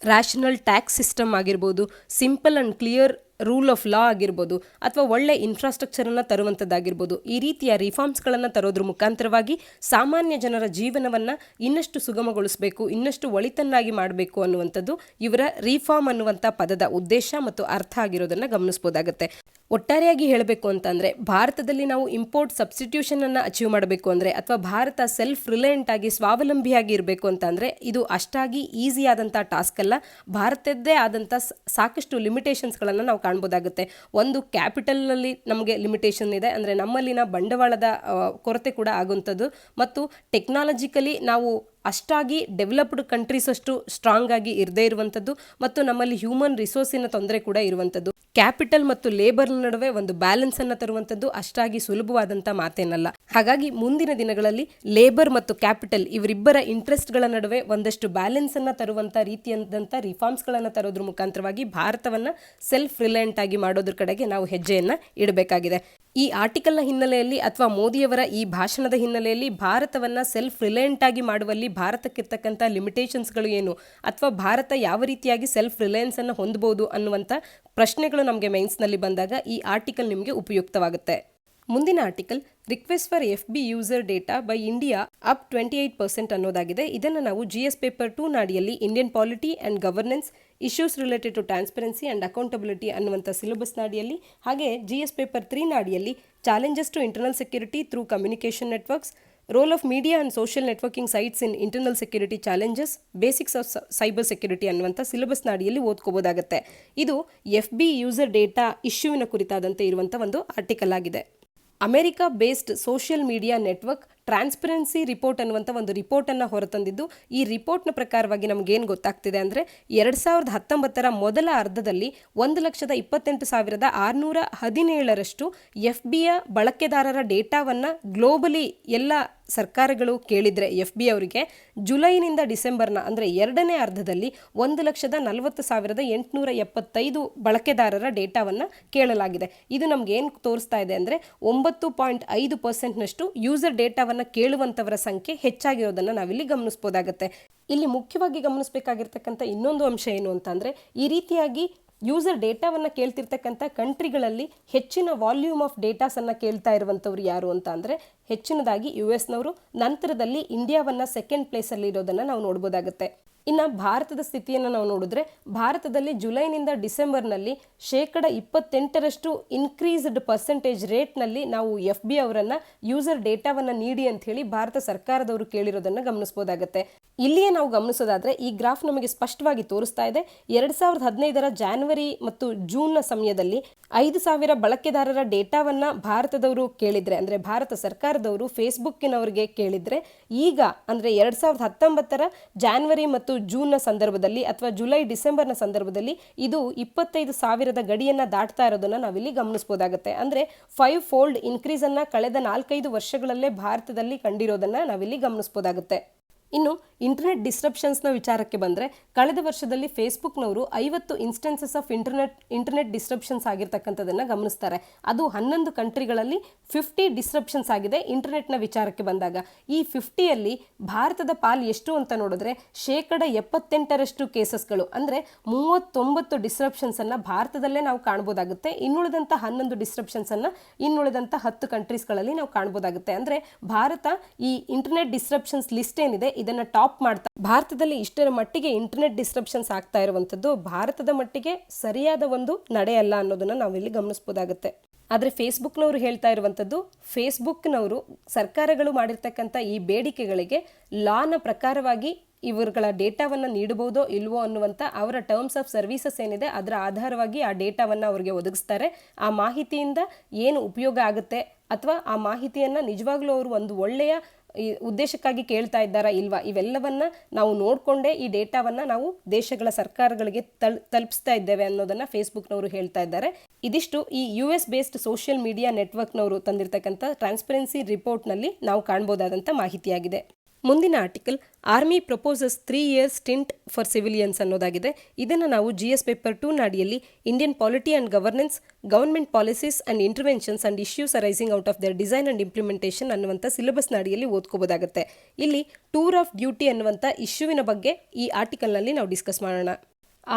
ರ್ಯಾಷನಲ್ ಟ್ಯಾಕ್ಸ್ ಸಿಸ್ಟಮ್ ಆಗಿರ್ಬೋದು, simple and clear rule of law ಆಗಿರ್ಬೋದು ಅಥವಾ ಒಳ್ಳೆ ಇನ್ಫ್ರಾಸ್ಟ್ರಕ್ಚರನ್ನು ತರುವಂಥದ್ದಾಗಿರ್ಬೋದು, ಈ ರೀತಿಯ ರಿಫಾರ್ಮ್ಸ್ಗಳನ್ನು ತರೋದ್ರ ಮುಖಾಂತರವಾಗಿ ಸಾಮಾನ್ಯ ಜನರ ಜೀವನವನ್ನು ಇನ್ನಷ್ಟು ಸುಗಮಗೊಳಿಸಬೇಕು, ಇನ್ನಷ್ಟು ಒಳಿತನ್ನಾಗಿ ಮಾಡಬೇಕು ಅನ್ನುವಂಥದ್ದು ಇವರ ರಿಫಾರ್ಮ್ ಅನ್ನುವಂಥ ಪದದ ಉದ್ದೇಶ ಮತ್ತು ಅರ್ಥ ಆಗಿರೋದನ್ನು ಗಮನಿಸಬಹುದಾಗುತ್ತೆ. ಒಟ್ಟಾರೆಯಾಗಿ ಹೇಳಬೇಕು ಅಂತಂದರೆ ಭಾರತದಲ್ಲಿ ನಾವು ಇಂಪೋರ್ಟ್ ಸಬ್ಸ್ಟಿಟ್ಯೂಷನ್ ಅನ್ನು ಅಚೀವ್ ಮಾಡಬೇಕು ಅಂದರೆ ಅಥವಾ ಭಾರತ ಸೆಲ್ಫ್ ರಿಲಯಂಟ್ ಆಗಿ ಸ್ವಾವಲಂಬಿಯಾಗಿ ಇರಬೇಕು ಅಂತಂದರೆ ಇದು ಅಷ್ಟಾಗಿ ಈಸಿ ಆದಂಥ ಟಾಸ್ಕ್ ಅಲ್ಲ. ಭಾರತದ್ದೇ ಆದಂಥ ಸಾಕಷ್ಟು ಲಿಮಿಟೇಷನ್ಸ್ಗಳನ್ನು ನಾವು ಕಾಣ್ಬೋದಾಗುತ್ತೆ. ಒಂದು ಕ್ಯಾಪಿಟಲ್ನಲ್ಲಿ ನಮಗೆ ಲಿಮಿಟೇಷನ್ ಇದೆ, ಅಂದರೆ ನಮ್ಮಲ್ಲಿನ ಬಂಡವಾಳದ ಕೊರತೆ ಕೂಡ ಆಗುವಂಥದ್ದು, ಮತ್ತು ಟೆಕ್ನಾಲಜಿಕಲಿ ನಾವು ಅಷ್ಟಾಗಿ ಡೆವಲಪ್ಡ್ ಕಂಟ್ರೀಸ್ ಅಷ್ಟು ಸ್ಟ್ರಾಂಗ್ ಆಗಿ ಇರದೇ ಇರುವಂಥದ್ದು, ಮತ್ತು ನಮ್ಮಲ್ಲಿ ಹ್ಯೂಮನ್ ರಿಸೋರ್ಸಿನ ತೊಂದರೆ ಕೂಡ ಇರುವಂಥದ್ದು. ಕ್ಯಾಪಿಟಲ್ ಮತ್ತು ಲೇಬರ್ ನಡುವೆ ಒಂದು ಬ್ಯಾಲೆನ್ಸ್ ಅನ್ನು ತರುವಂಥದ್ದು ಅಷ್ಟಾಗಿ ಸುಲಭವಾದಂಥ ಮಾತೇನಲ್ಲ. ಹಾಗಾಗಿ ಮುಂದಿನ ದಿನಗಳಲ್ಲಿ ಲೇಬರ್ ಮತ್ತು ಕ್ಯಾಪಿಟಲ್ ಇವರಿಬ್ಬರ ಇಂಟ್ರೆಸ್ಟ್ಗಳ ನಡುವೆ ಒಂದಷ್ಟು ಬ್ಯಾಲೆನ್ಸ್ ಅನ್ನು ತರುವಂಥ ರೀತಿಯಾದಂಥ ರಿಫಾರ್ಮ್ಸ್ಗಳನ್ನು ತರೋದ್ರ ಮುಖಾಂತರವಾಗಿ ಭಾರತವನ್ನು ಸೆಲ್ಫ್ ರಿಲಯಂಟ್ ಆಗಿ ಮಾಡೋದ್ರ ಕಡೆಗೆ ನಾವು ಹೆಜ್ಜೆಯನ್ನು ಇಡಬೇಕಾಗಿದೆ. ಈ ಆರ್ಟಿಕಲ್ನ ಹಿನ್ನೆಲೆಯಲ್ಲಿ ಅಥವಾ ಮೋದಿಯವರ ಈ ಭಾಷಣದ ಹಿನ್ನೆಲೆಯಲ್ಲಿ ಭಾರತವನ್ನು ಸೆಲ್ಫ್ ರಿಲಯಂಟ್ ಆಗಿ ಮಾಡುವಲ್ಲಿ ಭಾರತಕ್ಕಿರ್ತಕ್ಕಂಥ ಲಿಮಿಟೇಷನ್ಸ್ಗಳು ಏನು, ಅಥವಾ ಭಾರತ ಯಾವ ರೀತಿಯಾಗಿ ಸೆಲ್ಫ್ ರಿಲಯನ್ಸ್ ಅನ್ನು ಹೊಂದಬಹುದು ಅನ್ನುವಂಥ ಪ್ರಶ್ನೆಗಳು ನಮಗೆ ಮೈನ್ಸ್ನಲ್ಲಿ ಬಂದಾಗ ಈ ಆರ್ಟಿಕಲ್ ನಿಮಗೆ ಉಪಯುಕ್ತವಾಗುತ್ತೆ. ಮುಂದಿನ article request for FB user data by India up 28% ಅನ್ನೋದಾಗಿದೆ. ಇದನ್ನು ನಾವು GS ಪೇಪರ್ 2 ನಾಡಿಯಲ್ಲಿ Indian polity and governance issues related to transparency and accountability ಅನ್ನುವಂಥ ಸಿಲೆಬಸ್ ನಾಡಿಯಲ್ಲಿ, ಹಾಗೆ GS ಪೇಪರ್ 3 ನಾಡಿಯಲ್ಲಿ challenges to internal security through communication networks, role of media and social networking sites in internal security challenges, basics of cyber security ಅನ್ನುವಂಥ syllabus ನಾಡಿಯಲ್ಲಿ ಓದ್ಕೋಬೋದಾಗುತ್ತೆ. ಇದು FB user data ಇಶ್ಯೂವಿನ ಕುರಿತಾದಂತೆ ಇರುವಂಥ ಒಂದು ಆರ್ಟಿಕಲ್ ಆಗಿದೆ. America based social media network transparency report ಅನ್ನುವಂಥ ಒಂದು ರಿಪೋರ್ಟನ್ನು ಹೊರತಂದಿದ್ದು, ಈ ರಿಪೋರ್ಟ್ನ ಪ್ರಕಾರವಾಗಿ ನಮಗೇನು ಗೊತ್ತಾಗ್ತಿದೆ ಅಂದರೆ 2019ರ ಮೊದಲ ಅರ್ಧದಲ್ಲಿ 1,28,617 FBಯ ಬಳಕೆದಾರರ ಡೇಟಾವನ್ನು ಗ್ಲೋಬಲಿ ಎಲ್ಲ ಸರ್ಕಾರಗಳು ಕೇಳಿದರೆ FB ಅವರಿಗೆ ಜುಲೈನಿಂದ ಡಿಸೆಂಬರ್ನ ಅಂದರೆ ಎರಡನೇ ಅರ್ಧದಲ್ಲಿ 1,40,875 ಬಳಕೆದಾರರ ಡೇಟಾವನ್ನು ಕೇಳಲಾಗಿದೆ. ಇದು ನಮ್ಗೆ ಏನು ತೋರಿಸ್ತಾ ಇದೆ ಅಂದರೆ 9.5% ಯೂಸರ್ ಡೇಟಾವನ್ನು ಕೇಳುವಂಥವರ ಸಂಖ್ಯೆ ಹೆಚ್ಚಾಗಿರೋದನ್ನು ನಾವಿಲ್ಲಿ ಗಮನಿಸಬಹುದಾಗುತ್ತೆ. ಇಲ್ಲಿ ಮುಖ್ಯವಾಗಿ ಗಮನಿಸಬೇಕಾಗಿರ್ತಕ್ಕಂಥ ಇನ್ನೊಂದು ಅಂಶ ಏನು ಅಂತಂದರೆ, ಈ ರೀತಿಯಾಗಿ ಯೂಸರ್ ಡೇಟಾವನ್ನು ಕೇಳ್ತಿರ್ತಕ್ಕಂಥ ಕಂಟ್ರಿಗಳಲ್ಲಿ ಹೆಚ್ಚಿನ ವಾಲ್ಯೂಮ್ ಆಫ್ ಡೇಟಾಸನ್ನು ಕೇಳ್ತಾ ಇರುವಂಥವ್ರು ಯಾರು ಅಂತ ಅಂದರೆ ಹೆಚ್ಚಿನದಾಗಿ US ನವರು, ನಂತರದಲ್ಲಿ ಇಂಡಿಯಾವನ್ನು ಸೆಕೆಂಡ್ ಪ್ಲೇಸಲ್ಲಿ ಇರೋದನ್ನು ನಾವು ನೋಡ್ಬೋದಾಗುತ್ತೆ. ಇನ್ನು ಭಾರತದ ಸ್ಥಿತಿಯನ್ನು ನಾವು ನೋಡಿದ್ರೆ ಭಾರತದಲ್ಲಿ ಜುಲೈನಿಂದ ಡಿಸೆಂಬರ್ನಲ್ಲಿ 28% ಇನ್ಕ್ರೀಸ್ಡ್ ಪರ್ಸೆಂಟೇಜ್ ರೇಟ್ನಲ್ಲಿ ನಾವು FB ಅವರನ್ನು ಯೂಸರ್ ಡೇಟಾವನ್ನು ನೀಡಿ ಅಂತ ಹೇಳಿ ಭಾರತ ಸರ್ಕಾರದವರು ಕೇಳಿರೋದನ್ನು ಗಮನಿಸಬಹುದಾಗುತ್ತೆ. ಇಲ್ಲಿಯೇ ನಾವು ಗಮನಿಸೋದಾದ್ರೆ ಈ ಗ್ರಾಫ್ ನಮಗೆ ಸ್ಪಷ್ಟವಾಗಿ ತೋರಿಸ್ತಾ ಇದೆ. 2015ರ ಜಾನ್ವರಿ ಮತ್ತು ಜೂನ್ನ ಸಮಯದಲ್ಲಿ 5,000 ಬಳಕೆದಾರರ ಡೇಟಾವನ್ನ ಭಾರತದವರು ಕೇಳಿದ್ರೆ, ಅಂದ್ರೆ ಭಾರತ ಸರ್ಕಾರದವರು ಫೇಸ್ಬುಕ್ಕಿನವರಿಗೆ ಕೇಳಿದ್ರೆ, ಈಗ ಅಂದ್ರೆ 2019ರ ಜಾನ್ವರಿ ಮತ್ತು ಜೂನ್ನ ಸಂದರ್ಭದಲ್ಲಿ ಅಥವಾ ಜುಲೈ ಡಿಸೆಂಬರ್ನ ಸಂದರ್ಭದಲ್ಲಿ ಇದು 25,000ದ ಗಡಿಯನ್ನ ದಾಟ್ತಾ ಇರೋದನ್ನ ನಾವಿಲ್ಲಿ ಗಮನಿಸಬಹುದಾಗುತ್ತೆ. ಅಂದ್ರೆ 5 ಫೋಲ್ಡ್ ಇನ್ಕ್ರೀಸ್ ಅನ್ನ ಕಳೆದ 4-5 ವರ್ಷಗಳಲ್ಲೇ ಭಾರತದಲ್ಲಿ ಕಂಡಿರೋದನ್ನ ನಾವಿಲ್ಲಿ ಗಮನಿಸಬಹುದಾಗುತ್ತೆ. ಇನ್ನು ಇಂಟರ್ನೆಟ್ ಡಿಸ್ರಪ್ಷನ್ಸ್ನ ವಿಚಾರಕ್ಕೆ ಬಂದರೆ ಕಳೆದ ವರ್ಷದಲ್ಲಿ ಫೇಸ್ಬುಕ್ನವರು 50 ಇನ್ಸ್ಟೆನ್ಸಸ್ ಆಫ್ ಇಂಟರ್ನೆಟ್ ಡಿಸ್ರಪ್ಷನ್ಸ್ ಆಗಿರ್ತಕ್ಕಂಥದ್ದನ್ನು ಗಮನಿಸ್ತಾರೆ. ಅದು 11 ಕಂಟ್ರಿಗಳಲ್ಲಿ 50 ಡಿಸ್ರಪ್ಷನ್ಸ್ ಆಗಿದೆ ಇಂಟರ್ನೆಟ್ನ ವಿಚಾರಕ್ಕೆ ಬಂದಾಗ. ಈ 50ಯಲ್ಲಿ ಭಾರತದ ಪಾಲು ಎಷ್ಟು ಅಂತ ನೋಡಿದ್ರೆ 78% ಕೇಸಸ್ಗಳು ಅಂದರೆ 39 ಡಿಸ್ರಪ್ಷನ್ಸನ್ನು ಭಾರತದಲ್ಲೇ ನಾವು ಕಾಣ್ಬೋದಾಗುತ್ತೆ. ಇನ್ನುಳಿದಂಥ 11 ಡಿಸ್ರಪ್ಷನ್ಸನ್ನು ಇನ್ನುಳಿದಂಥ 10 ಕಂಟ್ರೀಸ್ಗಳಲ್ಲಿ ನಾವು ಕಾಣ್ಬೋದಾಗುತ್ತೆ. ಅಂದರೆ ಭಾರತ ಈ ಇಂಟರ್ನೆಟ್ ಡಿಸ್ರಪ್ಷನ್ಸ್ ಲಿಸ್ಟ್ ಏನಿದೆ ಇದನ್ನ ಟಾಪ್ ಮಾಡ್ತಾ ಭಾರತದಲ್ಲಿ ಇಷ್ಟರ ಮಟ್ಟಿಗೆ ಇಂಟರ್ನೆಟ್ ಡಿಸ್ರಪ್ಷನ್ಸ್ ಆಗ್ತಾ ಇರುವಂಥದ್ದು ಭಾರತದ ಮಟ್ಟಿಗೆ ಸರಿಯಾದ ಒಂದು ನಡೆಯಲ್ಲ ಅನ್ನೋದನ್ನ ನಾವಿಲ್ಲಿ ಗಮನಿಸಬಹುದಾಗುತ್ತೆ. ಆದರೆ ಫೇಸ್ಬುಕ್ನವರು ಹೇಳ್ತಾ ಇರುವಂಥದ್ದು, ಫೇಸ್ಬುಕ್ನವರು ಸರ್ಕಾರಗಳು ಮಾಡಿರ್ತಕ್ಕಂಥ ಈ ಬೇಡಿಕೆಗಳಿಗೆ ಲಾನ ಪ್ರಕಾರವಾಗಿ ಇವರುಗಳ ಡೇಟಾವನ್ನು ನೀಡಬಹುದೋ ಇಲ್ವೋ ಅನ್ನುವಂಥ ಅವರ ಟರ್ಮ್ಸ್ ಆಫ್ ಸರ್ವಿಸಸ್ ಏನಿದೆ ಅದರ ಆಧಾರವಾಗಿ ಆ ಡೇಟಾವನ್ನು ಅವರಿಗೆ ಒದಗಿಸ್ತಾರೆ. ಆ ಮಾಹಿತಿಯಿಂದ ಏನು ಉಪಯೋಗ ಆಗುತ್ತೆ ಅಥವಾ ಆ ಮಾಹಿತಿಯನ್ನು ನಿಜವಾಗ್ಲೂ ಅವರು ಒಂದು ಒಳ್ಳೆಯ ಈ ಉದ್ದೇಶಕ್ಕಾಗಿ ಕೇಳ್ತಾ ಇದ್ದಾರಾ ಇಲ್ವಾ, ಇವೆಲ್ಲವನ್ನ ನಾವು ನೋಡಿಕೊಂಡೇ ಈ ಡೇಟಾವನ್ನ ನಾವು ದೇಶಗಳ ಸರ್ಕಾರಗಳಿಗೆ ತಲುಪಿಸ್ತಾ ಇದ್ದೇವೆ ಅನ್ನೋದನ್ನ ಫೇಸ್ಬುಕ್ನವರು ಹೇಳ್ತಾ ಇದ್ದಾರೆ. ಇದಿಷ್ಟು ಈ US ಬೇಸ್ಡ್ ಸೋಷಿಯಲ್ ಮೀಡಿಯಾ ನೆಟ್ವರ್ಕ್ನವರು ತಂದಿರತಕ್ಕಂಥ ಟ್ರಾನ್ಸ್ಪರೆನ್ಸಿ ರಿಪೋರ್ಟ್ನಲ್ಲಿ ನಾವು ಕಾಣಬಹುದಾದಂಥ ಮಾಹಿತಿಯಾಗಿದೆ. ಮುಂದಿನ article army proposes 3 years stint for civilians ಅನ್ನೋದಾಗಿದೆ. ಇದನ್ನು ನಾವು GS ಪೇಪರ್ 2 ನಾಡಿಯಲ್ಲಿ Indian polity and governance, government policies and interventions and issues arising out of their design and implementation ಅನ್ನುವಂಥ ಸಿಲೆಬಸ್ ನಾಡಿಯಲ್ಲಿ ಓದ್ಕೋಬೋದಾಗುತ್ತೆ. ಇಲ್ಲಿ ಟೂರ್ ಆಫ್ ಡ್ಯೂಟಿ ಅನ್ನುವಂಥ ಇಶ್ಯೂವಿನ ಬಗ್ಗೆ ಈ ಆರ್ಟಿಕಲ್ನಲ್ಲಿ ನಾವು ಡಿಸ್ಕಸ್ ಮಾಡೋಣ.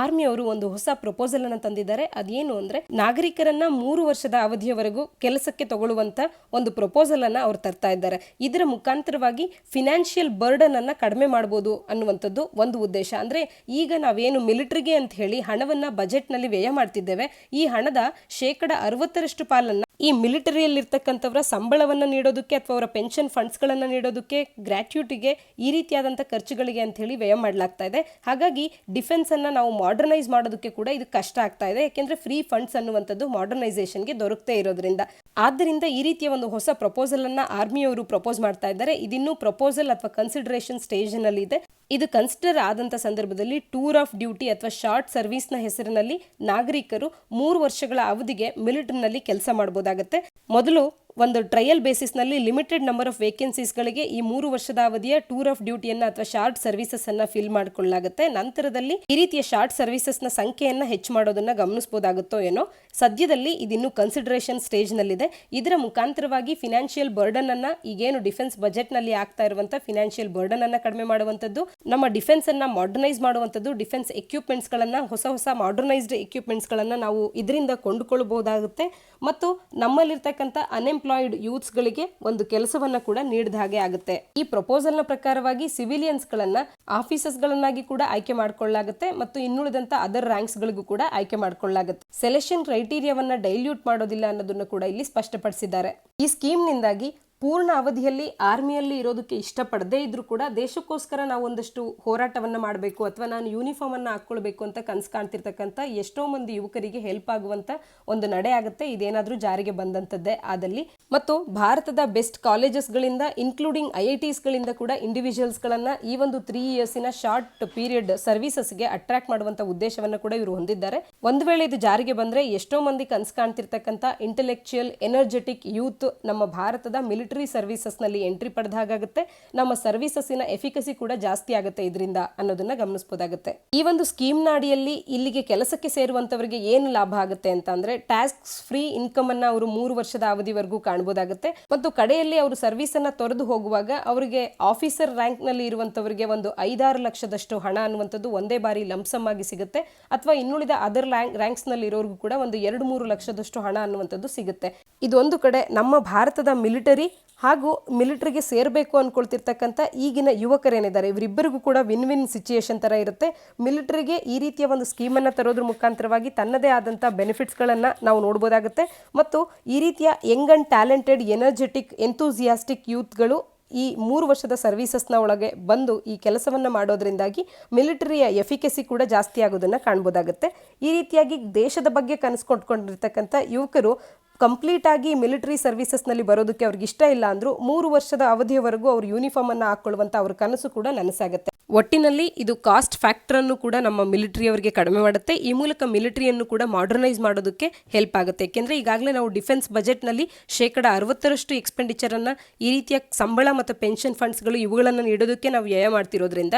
ಆರ್ಮಿ ಅವರು ಒಂದು ಹೊಸ ಪ್ರಪೋಸಲ್ ಅನ್ನು ತಂದಿದ್ದಾರೆ. ಅದೇನು ಅಂದ್ರೆ ನಾಗರಿಕರನ್ನ 3 ವರ್ಷದ ಅವಧಿಯವರೆಗೂ ಕೆಲಸಕ್ಕೆ ತಗೊಳ್ಳುವಂತ ಒಂದು ಪ್ರಪೋಸಲ್ ಅನ್ನ ಅವ್ರು ತರ್ತಾ ಇದ್ದಾರೆ. ಇದರ ಮುಖಾಂತರವಾಗಿ ಫಿನಾನ್ಷಿಯಲ್ ಬರ್ಡನ್ ಅನ್ನ ಕಡಿಮೆ ಮಾಡಬಹುದು ಅನ್ನುವಂಥದ್ದು ಒಂದು ಉದ್ದೇಶ. ಅಂದ್ರೆ ಈಗ ನಾವೇನು ಮಿಲಿಟರಿಗೆ ಅಂತ ಹೇಳಿ ಹಣವನ್ನ ಬಜೆಟ್ ನಲ್ಲಿ ವ್ಯಯ ಮಾಡ್ತಿದ್ದೇವೆ, ಈ ಹಣದ 60% ಪಾಲನ್ನ ಈ ಮಿಲಿಟರಿಯಲ್ಲಿರ್ತಕ್ಕಂಥವರ ಸಂಬಳವನ್ನು ನೀಡೋದಕ್ಕೆ ಅಥವಾ ಅವರ ಪೆನ್ಷನ್ ಫಂಡ್ಸ್ಗಳನ್ನು ನೀಡೋದಕ್ಕೆ, ಗ್ರ್ಯಾಟ್ಯೂಟಿಗೆ, ಈ ರೀತಿಯಾದಂಥ ಖರ್ಚುಗಳಿಗೆ ಅಂತ ಹೇಳಿ ವ್ಯಯ ಮಾಡಲಾಗ್ತಾ ಇದೆ. ಹಾಗಾಗಿ ಡಿಫೆನ್ಸನ್ನು ನಾವು ಮಾಡರ್ನೈಸ್ ಮಾಡೋದಕ್ಕೆ ಕೂಡ ಇದು ಕಷ್ಟ ಆಗ್ತಾ ಇದೆ. ಯಾಕೆಂದರೆ ಫ್ರೀ ಫಂಡ್ಸ್ ಅನ್ನುವಂಥದ್ದು ಮಾಡರ್ನೈಸೇಷನ್ಗೆ ದೊರಕದೇ ಇರೋದ್ರಿಂದ. ಆದ್ದರಿಂದ ಈ ರೀತಿಯ ಒಂದು ಹೊಸ ಪ್ರಪೋಸಲನ್ನು ಆರ್ಮಿಯವರು ಪ್ರಪೋಸ್ ಮಾಡ್ತಾ ಇದ್ದಾರೆ. ಇದಿನ್ನೂ ಪ್ರಪೋಸಲ್ ಅಥವಾ ಕನ್ಸಿಡರೇಷನ್ ಸ್ಟೇಜ್ನಲ್ಲಿ ಇದೆ. ಇದು ಕನ್ಸಿಡರ್ ಆದಂಥ ಸಂದರ್ಭದಲ್ಲಿ ಟೂರ್ ಆಫ್ ಡ್ಯೂಟಿ ಅಥವಾ ಶಾರ್ಟ್ ಸರ್ವಿಸ್ನ ಹೆಸರಿನಲ್ಲಿ ನಾಗರಿಕರು 3 ವರ್ಷಗಳ ಅವಧಿಗೆ ಮಿಲಿಟರಿನಲ್ಲಿ ಕೆಲಸ ಮಾಡಬಹುದಾಗುತ್ತೆ. ಮೊದಲು ಒಂದು ಟ್ರಯಲ್ ಬೇಸಿಸ್ನಲ್ಲಿ ಲಿಮಿಟೆಡ್ ನಂಬರ್ ಆಫ್ ವೇಕೆನ್ಸೀಸ್ಗಳಿಗೆ ಈ 3 ವರ್ಷದ ಅವಧಿಯ ಟೂರ್ ಆಫ್ ಡ್ಯೂಟಿಯನ್ನು ಅಥವಾ ಶಾರ್ಟ್ ಸರ್ವಿಸಸ್ ಅನ್ನ ಫಿಲ್ ಮಾಡಿಕೊಳ್ಳಲಾಗುತ್ತೆ. ನಂತರದಲ್ಲಿ ಈ ರೀತಿಯ ಶಾರ್ಟ್ ಸರ್ವಿಸಸ್ನ ಸಂಖ್ಯೆಯನ್ನು ಹೆಚ್ಚು ಮಾಡೋದನ್ನ ಗಮನಿಸಬಹುದಾಗುತ್ತೋ ಏನೋ. ಸದ್ಯದಲ್ಲಿ ಇದಿನ್ನು ಕನ್ಸಿಡರೇಷನ್ ಸ್ಟೇಜ್ನಲ್ಲಿದೆ. ಇದರ ಮುಖಾಂತರವಾಗಿ ಫಿನಾನ್ಷಿಯಲ್ ಬರ್ಡನ್ ಅನ್ನ, ಈಗೇನು ಡಿಫೆನ್ಸ್ ಬಜೆಟ್ನಲ್ಲಿ ಆಗ್ತಾ ಇರುವಂಥ ಫಿನಾನ್ಷಿಯಲ್ ಬರ್ಡನ್ ಅನ್ನ ಕಡಿಮೆ ಮಾಡುವಂಥದ್ದು, ನಮ್ಮ ಡಿಫೆನ್ಸ್ ಅನ್ನ ಮಾಡರ್ನೈಸ್ ಮಾಡುವಂಥದ್ದು, ಡಿಫೆನ್ಸ್ ಎಕ್ವಿಪ್ಮೆಂಟ್ಸ್ಗಳನ್ನು, ಹೊಸ ಮಾಡರ್ನೈಸ್ಡ್ ಎಕ್ವಿಪ್ಮೆಂಟ್ಸ್ಗಳನ್ನು ನಾವು ಇದರಿಂದ ಕೊಂಡುಕೊಳ್ಳಬಹುದಾಗುತ್ತೆ. ಮತ್ತು ನಮ್ಮಲ್ಲಿರ್ತಕ್ಕಂಥ ಅನ್ಎಂಪ್ಲಾಯ್ಡ್ ಯೂತ್ಸ್ಗಳಿಗೆ ಒಂದು ಕೆಲಸವನ್ನ ಕೂಡ ನೀಡಿದ ಹಾಗೆ ಆಗುತ್ತೆ. ಈ ಪ್ರಪೋಸಲ್ನ ಪ್ರಕಾರವಾಗಿ ಸಿವಿಲಿಯನ್ಸ್ಗಳನ್ನ ಆಫೀಸರ್ಸ್ಗಳನ್ನಾಗಿ ಕೂಡ ಆಯ್ಕೆ ಮಾಡಿಕೊಳ್ಳಲಾಗುತ್ತೆ ಮತ್ತು ಇನ್ನುಳಿದಂತ ಅದರ್ ರ್ಯಾಂಕ್ಸ್ಗಳಿಗೂ ಕೂಡ ಆಯ್ಕೆ ಮಾಡಿಕೊಳ್ಳಲಾಗುತ್ತೆ. ಸೆಲೆಕ್ಷನ್ ಕ್ರೈಟೀರಿಯಾವನ್ನ ಡೈಲ್ಯೂಟ್ ಮಾಡೋದಿಲ್ಲ ಅನ್ನೋದನ್ನು ಕೂಡ ಇಲ್ಲಿ ಸ್ಪಷ್ಟಪಡಿಸಿದ್ದಾರೆ. ಈ ಸ್ಕೀಮ್ನಿಂದಾಗಿ ಪೂರ್ಣ ಅವಧಿಯಲ್ಲಿ ಆರ್ಮಿಯಲ್ಲಿ ಇರೋದಕ್ಕೆ ಇಷ್ಟಪಡದೇ ಇದ್ರೂ ಕೂಡ ದೇಶಕ್ಕೋಸ್ಕರ ನಾವು ಒಂದಷ್ಟು ಹೋರಾಟವನ್ನು ಮಾಡಬೇಕು ಅಥವಾ ನಾನು ಯೂನಿಫಾರ್ಮ್ ಅನ್ನು ಹಾಕ್ಕೊಳ್ಬೇಕು ಅಂತ ಕನಸು ಕಾಣ್ತಿರ್ತಕ್ಕಂಥ ಎಷ್ಟೋ ಮಂದಿ ಯುವಕರಿಗೆ ಹೆಲ್ಪ್ ಆಗುವಂತ ಒಂದು ನಡೆ ಆಗುತ್ತೆ ಇದೇನಾದ್ರೂ ಜಾರಿಗೆ ಬಂದಂತದ್ದೇ ಆದಲ್ಲಿ. ಮತ್ತು ಭಾರತದ ಬೆಸ್ಟ್ ಕಾಲೇಜಸ್ಗಳಿಂದ ಇನ್ಕ್ಲೂಡಿಂಗ್ IITsಗಳಿಂದ ಕೂಡ ಇಂಡಿವಿಜುವಲ್ಸ್ಗಳನ್ನ ಈ ಒಂದು 3 ಇಯರ್ಸಿನ ಶಾರ್ಟ್ ಪೀರಿಯಡ್ ಸರ್ವಿಸಸ್ಗೆ ಅಟ್ರಾಕ್ಟ್ ಮಾಡುವಂತ ಉದ್ದೇಶವನ್ನು ಕೂಡ ಇವರು ಹೊಂದಿದ್ದಾರೆ. ಒಂದು ವೇಳೆ ಇದು ಜಾರಿಗೆ ಬಂದ್ರೆ ಎಷ್ಟೋ ಮಂದಿ ಕನಸು ಕಾಣ್ತಿರ್ತಕ್ಕಂಥ ಇಂಟೆಲೆಕ್ಚುಯಲ್ ಎನರ್ಜೆಟಿಕ್ ಯೂತ್ ನಮ್ಮ ಭಾರತದ ಮಿಲಿಟರಿ ಸರ್ವಿಸಸ್ ನಲ್ಲಿ ಎಂಟ್ರಿ ಪಡೆದ ಹಾಗಾಗುತ್ತೆ. ನಮ್ಮ ಸರ್ವಿಸಸ್ಸಿನ ಎಫಿಕಸಿ ಕೂಡ ಜಾಸ್ತಿ ಆಗುತ್ತೆ ಇದರಿಂದ ಅನ್ನೋದನ್ನ ಗಮನಿಸಬಹುದಾಗುತ್ತೆ. ಈ ಒಂದು ಸ್ಕೀಮ್ ನಾಡಿಯಲ್ಲಿ ಇಲ್ಲಿಗೆ ಕೆಲಸಕ್ಕೆ ಸೇರುವಂತವರಿಗೆ ಏನು ಲಾಭ ಆಗುತ್ತೆ ಅಂತ ಅಂದ್ರೆ ಟ್ಯಾಕ್ಸ್ ಫ್ರೀ ಇನ್ಕಮ್ ಅನ್ನ ಅವರು 3 ವರ್ಷದ ಅವಧಿವರೆಗೂ ಕಾಣಬಹುದಾಗುತ್ತೆ. ಮತ್ತು ಕಡೆಯಲ್ಲಿ ಅವರು ಸರ್ವಿಸ್ ಅನ್ನ ತೊರೆದು ಹೋಗುವಾಗ ಅವರಿಗೆ ಆಫೀಸರ್ ರ್ಯಾಂಕ್ ನಲ್ಲಿ ಇರುವಂತವರಿಗೆ ಒಂದು 5-6 ಲಕ್ಷದಷ್ಟು ಹಣ ಅನ್ನುವಂಥದ್ದು ಒಂದೇ ಬಾರಿ ಲಂಪ್ಸಮ್ ಆಗಿ ಸಿಗುತ್ತೆ. ಅಥವಾ ಇನ್ನುಳಿದ ಅದರ್ ರ್ಯಾಂಕ್ಸ್ ನಲ್ಲಿ ಇರೋರ್ಗೂ ಕೂಡ ಒಂದು 2-3 ಲಕ್ಷದಷ್ಟು ಹಣ ಅನ್ನುವಂಥದ್ದು ಸಿಗುತ್ತೆ. ಇದೊಂದು ಕಡೆ ನಮ್ಮ ಭಾರತದ ಮಿಲಿಟರಿ ಹಾಗೂ ಮಿಲಿಟರಿಗೆ ಸೇರಬೇಕು ಅಂದ್ಕೊಳ್ತಿರ್ತಕ್ಕಂಥ ಈಗಿನ ಯುವಕರೇನಿದ್ದಾರೆ ಇವರಿಬ್ಬರಿಗೂ ಕೂಡ ವಿನ್ ವಿನ್ ಸಿಚುಯೇಷನ್ ಥರ ಇರುತ್ತೆ. ಮಿಲಿಟರಿಗೆ ಈ ರೀತಿಯ ಒಂದು ಸ್ಕೀಮನ್ನು ತರೋದ್ರ ಮುಖಾಂತರವಾಗಿ ತನ್ನದೇ ಆದಂಥ ಬೆನಿಫಿಟ್ಸ್ಗಳನ್ನು ನಾವು ನೋಡ್ಬೋದಾಗುತ್ತೆ. ಮತ್ತು ಈ ರೀತಿಯ young and talented energetic enthusiastic ಯೂತ್ಗಳು ಈ 3 ವರ್ಷದ ಸರ್ವೀಸಸ್ನ ಒಳಗೆ ಬಂದು ಈ ಕೆಲಸವನ್ನು ಮಾಡೋದ್ರಿಂದಾಗಿ ಮಿಲಿಟರಿಯ ಎಫಿಕೆಸಿ ಕೂಡ ಜಾಸ್ತಿ ಆಗೋದನ್ನು ಕಾಣ್ಬೋದಾಗುತ್ತೆ. ಈ ರೀತಿಯಾಗಿ ದೇಶದ ಬಗ್ಗೆ ಕನಸು ಕೊಟ್ಕೊಂಡಿರ್ತಕ್ಕಂಥ ಯುವಕರು ಕಂಪ್ಲೀಟ್ ಆಗಿ ಮಿಲಿಟರಿ ಸರ್ವೀಸಸ್ನಲ್ಲಿ ಬರೋದಕ್ಕೆ ಅವ್ರಿಗೆ ಇಷ್ಟ ಇಲ್ಲ ಅಂದರೂ 3 ವರ್ಷದ ಅವಧಿಯವರೆಗೂ ಅವ್ರು ಯೂನಿಫಾರ್ಮನ್ನು ಹಾಕ್ಕೊಳ್ಳುವಂಥ ಅವ್ರ ಕನಸು ಕೂಡ ನನಸಾಗುತ್ತೆ. ಒಟ್ಟಿನಲ್ಲಿ ಇದು ಕಾಸ್ಟ್ ಫ್ಯಾಕ್ಟರನ್ನು ಕೂಡ ನಮ್ಮ ಮಿಲಿಟರಿಯವರಿಗೆ ಕಡಿಮೆ ಮಾಡುತ್ತೆ. ಈ ಮೂಲಕ ಮಿಲಿಟರಿಯನ್ನು ಕೂಡ ಮಾಡರ್ನೈಸ್ ಮಾಡೋದಕ್ಕೆ ಹೆಲ್ಪ್ ಆಗುತ್ತೆ. ಏಕೆಂದರೆ ಈಗಾಗಲೇ ನಾವು ಡಿಫೆನ್ಸ್ ಬಜೆಟ್ನಲ್ಲಿ 60% ಎಕ್ಸ್ಪೆಂಡಿಚರನ್ನು ಈ ರೀತಿಯ ಸಂಬಳ ಮತ್ತು ಪೆನ್ಷನ್ ಫಂಡ್ಸ್ಗಳು ಇವುಗಳನ್ನು ನೀಡೋದಕ್ಕೆ ನಾವು ವ್ಯಯ ಮಾಡ್ತಿರೋದ್ರಿಂದ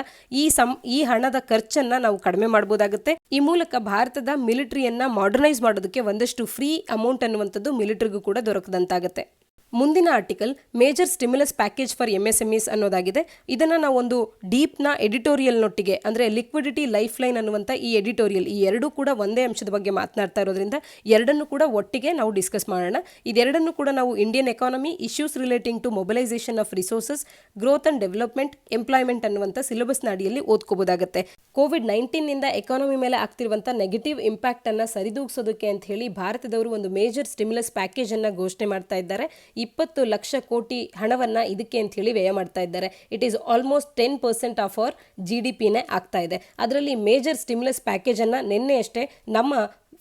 ಈ ಹಣದ ಖರ್ಚನ್ನು ನಾವು ಕಡಿಮೆ ಮಾಡ್ಬೋದಾಗುತ್ತೆ. ಈ ಮೂಲಕ ಭಾರತದ ಮಿಲಿಟರಿಯನ್ನು ಮಾಡರ್ನೈಸ್ ಮಾಡೋದಕ್ಕೆ ಒಂದಷ್ಟು ಫ್ರೀ ಅಮೌಂಟ್ ಅನ್ನುವಂಥದ್ದು ಮಿಲಿಟರಿಗೂ ಕೂಡ ದೊರಕದಂತಾಗುತ್ತೆ. ಮುಂದಿನ article major stimulus package for MSMEs ಅನ್ನೋದಾಗಿದೆ. ಇದನ್ನು ನಾವು ಒಂದು ಡೀಪ್ನ ಎಡಿಟೋರಿಯಲ್ನೊಟ್ಟಿಗೆ ಅಂದರೆ ಲಿಕ್ವಿಡಿಟಿ ಲೈಫ್ ಲೈನ್ ಅನ್ನುವಂಥ ಈ ಎಡಿಟೋರಿಯಲ್ ಈ ಎರಡೂ ಕೂಡ ಒಂದೇ ಅಂಶದ ಬಗ್ಗೆ ಮಾತನಾಡ್ತಾ ಇರೋದ್ರಿಂದ ಎರಡನ್ನು ಕೂಡ ಒಟ್ಟಿಗೆ ನಾವು ಡಿಸ್ಕಸ್ ಮಾಡೋಣ. ಇದೆರಡನ್ನು ಕೂಡ ನಾವು Indian economy, issues relating to mobilisation of resources, growth and development, employment ಅನ್ನುವಂಥ ಸಿಲೆಬಸ್ನ ಅಡಿಯಲ್ಲಿ ಓದ್ಕೋಬೋದಾಗುತ್ತೆ. ಕೋವಿಡ್-19ನಿಂದ ಎಕಾನಮಿ ಮೇಲೆ ಆಗ್ತಿರುವಂಥ ನೆಗೆಟಿವ್ ಇಂಪ್ಯಾಕ್ಟ್ ಅನ್ನು ಸರಿದೂಗಿಸೋದಕ್ಕೆ ಅಂತ ಹೇಳಿ ಭಾರತದವರು ಒಂದು ಮೇಜರ್ ಸ್ಟಿಮ್ಯುಲಸ್ ಪ್ಯಾಕೇಜ್ ಅನ್ನು ಘೋಷಣೆ ಮಾಡ್ತಾ ಇದ್ದಾರೆ. 20 ಲಕ್ಷ ಕೋಟಿ ಹಣವನ್ನು ಇದಕ್ಕೆ ಅಂತ ಹೇಳಿ ವ್ಯಯ ಮಾಡ್ತಾ ಇದ್ದಾರೆ. It is almost 10% of our GDPನೇ ಆಗ್ತಾ ಇದೆ. ಅದರಲ್ಲಿ ಮೇಜರ್ ಸ್ಟಿಮ್ಯುಲಸ್ ಪ್ಯಾಕೇಜನ್ನು ನಿನ್ನೆಯಷ್ಟೇ ನಮ್ಮ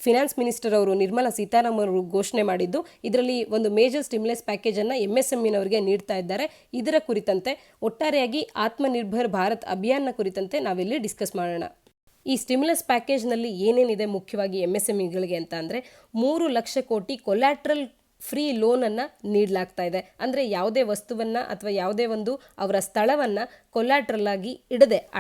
ಫಿನಾನ್ಸ್ ಮಿನಿಸ್ಟರ್ ಅವರು ನಿರ್ಮಲಾ ಸೀತಾರಾಮನ್ ಅವರು ಘೋಷಣೆ ಮಾಡಿದ್ದು. ಇದರಲ್ಲಿ ಒಂದು ಮೇಜರ್ ಸ್ಟಿಮ್ಯುಲಸ್ ಪ್ಯಾಕೇಜನ್ನು MSMEನವರಿಗೆ ನೀಡ್ತಾ ಇದ್ದಾರೆ. ಇದರ ಕುರಿತಂತೆ ಒಟ್ಟಾರೆಯಾಗಿ ಆತ್ಮನಿರ್ಭರ್ ಭಾರತ್ ಅಭಿಯಾನ ಕುರಿತಂತೆ ನಾವಿಲ್ಲಿ ಡಿಸ್ಕಸ್ ಮಾಡೋಣ. ಈ ಸ್ಟಿಮ್ಯುಲಸ್ ಪ್ಯಾಕೇಜ್ನಲ್ಲಿ ಏನೇನಿದೆ ಮುಖ್ಯವಾಗಿ MSMEಗಳಿಗೆ ಅಂತ ಅಂದರೆ 3 ಲಕ್ಷ ಕೋಟಿ ಕೊಲ್ಯಾಟ್ರಲ್ ಫ್ರೀ ಲೋನನ್ನು ನೀಡಲಾಗ್ತಾ ಇದೆ. ಅಂದರೆ ಯಾವುದೇ ವಸ್ತುವನ್ನು ಅಥವಾ ಯಾವುದೇ ಒಂದು ಅವರ ಸ್ಥಳವನ್ನು ಕೊಲ್ಯಾಟ್ರಲ್ ಆಗಿ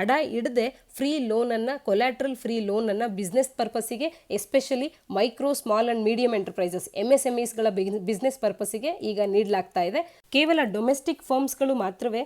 ಅಡ ಇಡದೆ ಫ್ರೀ ಲೋನನ್ನು ಕೊಲ್ಯಾಟ್ರಲ್ ಫ್ರೀ ಲೋನನ್ನು ಬಿಸ್ನೆಸ್ ಪರ್ಪಸ್ಸಿಗೆ especially micro small and medium enterprises MSMEಸ್ಗಳ ಬಿಸ್ನೆಸ್ ಪರ್ಪಸ್ಸಿಗೆ ಈಗ ನೀಡಲಾಗ್ತಾ ಇದೆ. ಕೇವಲ ಡೊಮೆಸ್ಟಿಕ್ ಫರ್ಮ್ಸ್ಗಳು ಮಾತ್ರವೇ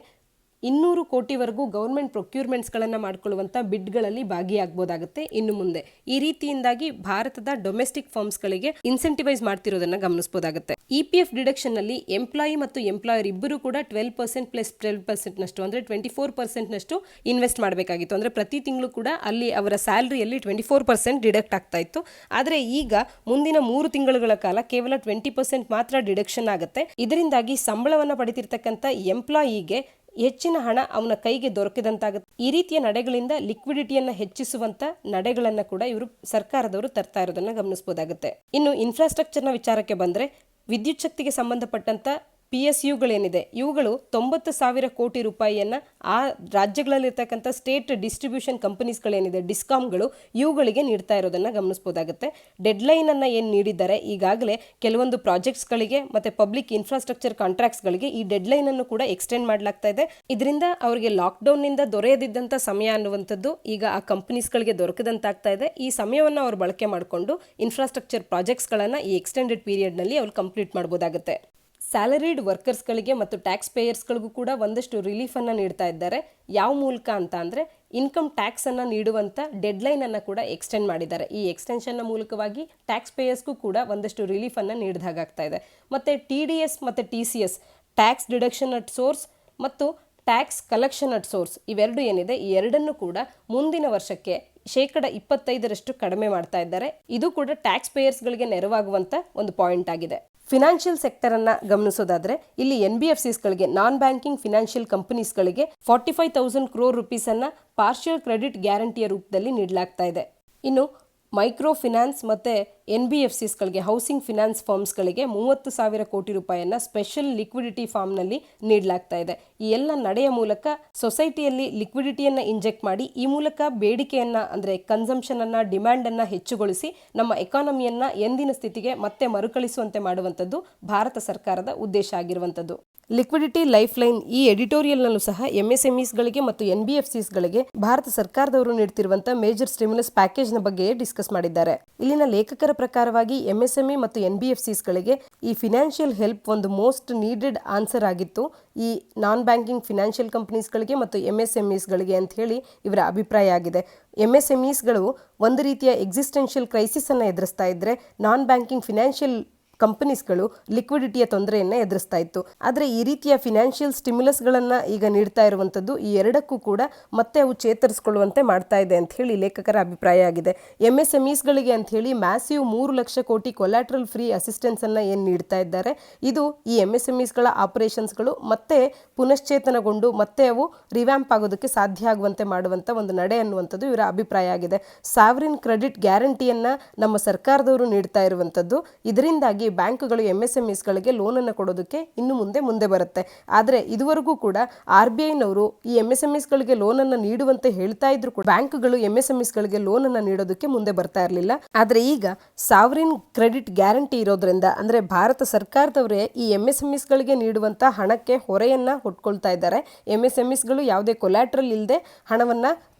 200 ಕೋಟಿವರೆಗೂ ಗೌರ್ಮೆಂಟ್ ಪ್ರೊಕ್ಯೂರ್ಮೆಂಟ್ಸ್ಗಳನ್ನು ಮಾಡಿಕೊಳ್ಳುವಂಥ ಬಿಡ್ಗಳಲ್ಲಿ ಭಾಗಿಯಾಗಬಹುದಾಗುತ್ತೆ ಇನ್ನು ಮುಂದೆ. ಈ ರೀತಿಯಿಂದಾಗಿ ಭಾರತದ ಡೊಮೆಸ್ಟಿಕ್ ಫರ್ಮ್ಸ್ಗಳಿಗೆ ಇನ್ಸೆಂಟಿವೈಸ್ ಮಾಡ್ತಿರೋದನ್ನು ಗಮನಿಸಬಹುದಾಗುತ್ತೆ. EPF ಡಿಡಕ್ಷನ್ನಲ್ಲಿ ಎಂಪ್ಲಾಯಿ ಮತ್ತು ಎಂಪ್ಲಾಯರ್ ಇಬ್ಬರು ಕೂಡ 12% ಪ್ಲಸ್ 12% ಅಂದರೆ 24% ಇನ್ವೆಸ್ಟ್ ಮಾಡಬೇಕಾಗಿತ್ತು. ಅಂದರೆ ಪ್ರತಿ ತಿಂಗಳು ಕೂಡ ಅಲ್ಲಿ ಅವರ ಸ್ಯಾಲರಿಯಲ್ಲಿ 24% ಡಿಡಕ್ಟ್ ಆಗ್ತಾ ಇತ್ತು. ಆದರೆ ಈಗ ಮುಂದಿನ 3 ತಿಂಗಳುಗಳ ಕಾಲ ಕೇವಲ 20% ಮಾತ್ರ ಡಿಡಕ್ಷನ್ ಆಗುತ್ತೆ. ಇದರಿಂದಾಗಿ ಸಂಬಳವನ್ನು ಪಡೆದಿರ್ತಕ್ಕಂಥ ಎಂಪ್ಲಾಯಿಗೆ ಹೆಚ್ಚಿನ ಹಣ ಅವನ ಕೈಗೆ ದೊರಕಿದಂತಾಗುತ್ತೆ. ಈ ರೀತಿಯ ನಡೆಗಳಿಂದ ಲಿಕ್ವಿಡಿಟಿಯನ್ನು ಹೆಚ್ಚಿಸುವಂತ ನಡೆಗಳನ್ನು ಕೂಡ ಇವರು ಸರ್ಕಾರದವರು ತರ್ತಾ ಇರೋದನ್ನ ಗಮನಿಸಬಹುದಾಗುತ್ತೆ. ಇನ್ನು ಇನ್ಫ್ರಾಸ್ಟ್ರಕ್ಚರ್ನ ವಿಚಾರಕ್ಕೆ ಬಂದರೆ ವಿದ್ಯುತ್ ಶಕ್ತಿಗೆ ಸಂಬಂಧಪಟ್ಟಂತ PSUಗಳೇನಿದೆ ಇವುಗಳು 90,000 ಕೋಟಿ ರೂಪಾಯಿಯನ್ನು ಆ ರಾಜ್ಯಗಳಲ್ಲಿರ್ತಕ್ಕಂಥ ಸ್ಟೇಟ್ ಡಿಸ್ಟ್ರಿಬ್ಯೂಷನ್ ಕಂಪನೀಸ್ಗಳೇನಿದೆ ಡಿಸ್ಕಾಮ್ಗಳು ಇವುಗಳಿಗೆ ನೀಡ್ತಾ ಇರೋದನ್ನು ಗಮನಿಸಬಹುದಾಗುತ್ತೆ. ಡೆಡ್ಲೈನನ್ನು ಏನು ನೀಡಿದ್ದಾರೆ ಈಗಾಗಲೇ ಕೆಲವೊಂದು ಪ್ರಾಜೆಕ್ಟ್ಸ್ಗಳಿಗೆ ಮತ್ತು ಪಬ್ಲಿಕ್ ಇನ್ಫ್ರಾಸ್ಟ್ರಕ್ಚರ್ ಕಾಂಟ್ರಾಕ್ಟ್ಸ್ಗಳಿಗೆ ಈ ಡೆಡ್ಲೈನನ್ನು ಕೂಡ ಎಕ್ಸ್ಟೆಂಡ್ ಮಾಡಲಾಗ್ತಾ ಇದೆ. ಇದರಿಂದ ಅವರಿಗೆ ಲಾಕ್ಡೌನ್ನಿಂದ ದೊರೆಯದಿದ್ದಂಥ ಸಮಯ ಅನ್ನುವಂಥದ್ದು ಈಗ ಆ ಕಂಪನೀಸ್ಗಳಿಗೆ ದೊರಕದಂತಾಗ್ತಾ ಇದೆ. ಈ ಸಮಯವನ್ನು ಅವರು ಬಳಕೆ ಮಾಡಿಕೊಂಡು ಇನ್ಫ್ರಾಸ್ಟ್ರಕ್ಚರ್ ಪ್ರಾಜೆಕ್ಟ್ಸ್ಗಳನ್ನು ಈ ಎಕ್ಸ್ಟೆಂಡೆಡ್ ಪೀರಿಯಡ್ನಲ್ಲಿ ಅವ್ರು ಕಂಪ್ಲೀಟ್ ಮಾಡ್ಬೋದಾಗುತ್ತೆ. ಸ್ಯಾಲರಿಡ್ ವರ್ಕರ್ಸ್ಗಳಿಗೆ ಮತ್ತು ಟ್ಯಾಕ್ಸ್ ಪೇಯರ್ಸ್ಗಳಿಗೂ ಕೂಡ ಒಂದಷ್ಟು ರಿಲೀಫನ್ನು ನೀಡ್ತಾ ಇದ್ದಾರೆ. ಯಾವ ಮೂಲಕ ಅಂತ ಅಂದರೆ ಇನ್ಕಮ್ ಟ್ಯಾಕ್ಸನ್ನು ನೀಡುವಂಥ ಡೆಡ್ಲೈನನ್ನು ಕೂಡ ಎಕ್ಸ್ಟೆಂಡ್ ಮಾಡಿದ್ದಾರೆ. ಈ ಎಕ್ಸ್ಟೆನ್ಷನ್ನ ಮೂಲಕವಾಗಿ ಟ್ಯಾಕ್ಸ್ ಪೇಯರ್ಸ್ಗೂ ಕೂಡ ಒಂದಷ್ಟು ರಿಲೀಫನ್ನು ನೀಡಿದಾಗ್ತಾ ಇದೆ. ಮತ್ತು TDS ಮತ್ತು TCS tax deduction at source ಮತ್ತು ಟ್ಯಾಕ್ಸ್ ಕಲೆಕ್ಷನ್ ಅಟ್ ಸೋರ್ಸ್ ಇವೆರಡು ಏನಿದೆ ಈ ಎರಡನ್ನು ಕೂಡ ಮುಂದಿನ ವರ್ಷಕ್ಕೆ 25% ಕಡಿಮೆ ಮಾಡ್ತಾ ಇದ್ದಾರೆ. ಇದು ಕೂಡ ಟ್ಯಾಕ್ಸ್ ಪೇಯರ್ಸ್ಗಳಿಗೆ ನೆರವಾಗುವಂಥ ಒಂದು ಪಾಯಿಂಟ್ ಆಗಿದೆ. ಫಿನಾನ್ಷಿಯಲ್ ಸೆಕ್ಟರ್ ಅನ್ನ ಗಮನಿಸೋದಾದ್ರೆ ಇಲ್ಲಿ NBFCsಗಳಿಗೆ ನಾನ್ ಬ್ಯಾಂಕಿಂಗ್ ಫಿನಾನ್ಷಿಯಲ್ ಕಂಪನೀಸ್ಗಳಿಗೆ 45,000 crore rupees ಅನ್ನ ಪಾರ್ಷಿಯಲ್ ಕ್ರೆಡಿಟ್ ಗ್ಯಾರಂಟಿಯ ರೂಪದಲ್ಲಿ ನೀಡಲಾಗ್ತಾ ಇದೆ. ಇನ್ನು ಮೈಕ್ರೋ ಫಿನಾನ್ಸ್ ಮತ್ತು NBFCsಗಳಿಗೆ ಹೌಸಿಂಗ್ ಫಿನಾನ್ಸ್ ಫರ್ಮ್ಸ್ಗಳಿಗೆ 30,000 ಕೋಟಿ ರೂಪಾಯಿಯನ್ನು ಸ್ಪೆಷಲ್ ಲಿಕ್ವಿಡಿಟಿ ಫಾರ್ಮ್ನಲ್ಲಿ ನೀಡಲಾಗ್ತಾ ಇದೆ. ಈ ಎಲ್ಲ ನಡೆಯ ಮೂಲಕ ಸೊಸೈಟಿಯಲ್ಲಿ ಲಿಕ್ವಿಡಿಟಿಯನ್ನು ಇಂಜೆಕ್ಟ್ ಮಾಡಿ ಈ ಮೂಲಕ ಬೇಡಿಕೆಯನ್ನು ಅಂದರೆ ಕನ್ಸಂಪ್ಷನನ್ನು ಡಿಮ್ಯಾಂಡನ್ನು ಹೆಚ್ಚುಗೊಳಿಸಿ ನಮ್ಮ ಎಕಾನಮಿಯನ್ನು ಎಂದಿನ ಸ್ಥಿತಿಗೆ ಮತ್ತೆ ಮರುಕಳಿಸುವಂತೆ ಮಾಡುವಂಥದ್ದು ಭಾರತ ಸರ್ಕಾರದ ಉದ್ದೇಶ ಆಗಿರುವಂಥದ್ದು. ಲಿಕ್ವಿಡಿಟಿ ಲೈಫ್ ಲೈನ್ ಈ ಎಡಿಟೋರಿಯಲ್ನಲ್ಲೂ ಸಹ MSMEsಗಳಿಗೆ ಮತ್ತು NBFCsಗಳಿಗೆ ಭಾರತ ಸರ್ಕಾರದವರು ನೀಡುತ್ತಿರುವಂತಹ ಮೇಜರ್ ಸ್ಟಿಮ್ಯುಲಸ್ ಪ್ಯಾಕೇಜ್ನ ಬಗ್ಗೆ ಡಿಸ್ಕಸ್ ಮಾಡಿದ್ದಾರೆ. ಇಲ್ಲಿನ ಲೇಖಕರ ಪ್ರಕಾರವಾಗಿ MSME ಮತ್ತು NBFCsಗಳಿಗೆ ಈ ಫಿನಾನ್ಷಿಯಲ್ ಹೆಲ್ಪ್ ಒಂದು ಮೋಸ್ಟ್ ನೀಡೆಡ್ ಆನ್ಸರ್ ಆಗಿತ್ತು ಈ ನಾನ್ ಬ್ಯಾಂಕಿಂಗ್ ಫಿನಾನ್ಷಿಯಲ್ ಕಂಪನೀಸ್ಗಳಿಗೆ ಮತ್ತು MSMEsಗಳಿಗೆ ಅಂತ ಹೇಳಿ ಇವರ ಅಭಿಪ್ರಾಯ ಆಗಿದೆ. MSMEsಗಳು ಒಂದು ರೀತಿಯ ಎಕ್ಸಿಸ್ಟೆನ್ಷಿಯಲ್ ಕ್ರೈಸಿಸ್ ಅನ್ನು ಎದುರಿಸ್ತಾ ಇದ್ರೆ ನಾನ್ ಬ್ಯಾಂಕಿಂಗ್ ಫಿನಾನ್ಷಿಯಲ್ ಕಂಪನೀಸ್ಗಳು ಲಿಕ್ವಿಡಿಟಿಯ ತೊಂದರೆಯನ್ನ ಎದುರಿಸ್ತಾ ಇತ್ತು. ಆದರೆ ಈ ರೀತಿಯ ಫಿನಾನ್ಷಿಯಲ್ ಸ್ಟಿಮ್ಯುಲಸ್ಗಳನ್ನ ಈಗ ನೀಡ್ತಾ ಇರುವಂತದ್ದು ಈ ಎರಡಕ್ಕೂ ಕೂಡ ಮತ್ತೆ ಅವು ಚೇತರಿಸಿಕೊಳ್ಳುವಂತೆ ಮಾಡ್ತಾ ಇದೆ ಅಂತ ಹೇಳಿ ಲೇಖಕರ ಅಭಿಪ್ರಾಯ ಆಗಿದೆ. MSMEsಗಳಿಗೆ ಅಂತ ಹೇಳಿ ಮ್ಯಾಸಿವ್ 3 ಲಕ್ಷ ಕೋಟಿ ಕೊಲ್ಯಾಟ್ರಲ್ ಫ್ರೀ ಅಸಿಸ್ಟೆನ್ಸ್ ಅನ್ನ ಏನ್ ನೀಡ್ತಾ ಇದ್ದಾರೆ, ಇದು ಈ MSMEsಗಳ ಆಪರೇಷನ್ಸ್ಗಳು ಮತ್ತೆ ಪುನಶ್ಚೇತನಗೊಂಡು ಮತ್ತೆ ಅವು ರಿವ್ಯಾಂಪ್ ಆಗೋದಕ್ಕೆ ಸಾಧ್ಯ ಆಗುವಂತೆ ಮಾಡುವಂತ ಒಂದು ನಡೆ ಅನ್ನುವಂಥದ್ದು ಇವರ ಅಭಿಪ್ರಾಯ ಆಗಿದೆ. ಸಾವರಿನ್ ಕ್ರೆಡಿಟ್ ಗ್ಯಾರಂಟಿಯನ್ನ ನಮ್ಮ ಸರ್ಕಾರದವರು ನೀಡ್ತಾ ಇರುವಂತದ್ದು, ಇದರಿಂದಾಗಿ ಬ್ಯಾಂಕ್ಗಳು MSMEsಗಳಿಗೆ ಲೋನ್ ಅನ್ನು ಕೊಡೋದಕ್ಕೆ ಇನ್ನು ಮುಂದೆ ಬರುತ್ತೆ. ಆದರೆ ಇದುವರೆಗೂ ಕೂಡ RBIನವರು ಈ MSMEsಗಳಿಗೆ ಲೋನ್ ಅನ್ನು ನೀಡುವಂತೆ ಹೇಳ್ತಾ ಇದ್ರು ಕೂಡ ಬ್ಯಾಂಕ್ಗಳು MSMEsಗಳಿಗೆ ಲೋನ್ ಅನ್ನು ನೀಡೋದಕ್ಕೆ ಮುಂದೆ ಬರ್ತಾ ಇರಲಿಲ್ಲ. ಆದರೆ ಈಗ ಸಾವರಿನ್ ಕ್ರೆಡಿಟ್ ಗ್ಯಾರಂಟಿ ಇರೋದ್ರಿಂದ ಅಂದ್ರೆ ಭಾರತ ಸರ್ಕಾರದವರೇ ಈ MSMEsಗಳಿಗೆ ನೀಡುವಂತ ಹಣಕ್ಕೆ ಹೊರೆಯನ್ನ ಹೊಟ್ಕೊಳ್ತಾ ಇದ್ದಾರೆ. MSMEsಗಳು ಯಾವುದೇ ಕೊಲ್ಯಾಟ್ರಲ್ ಇಲ್ಲದೆ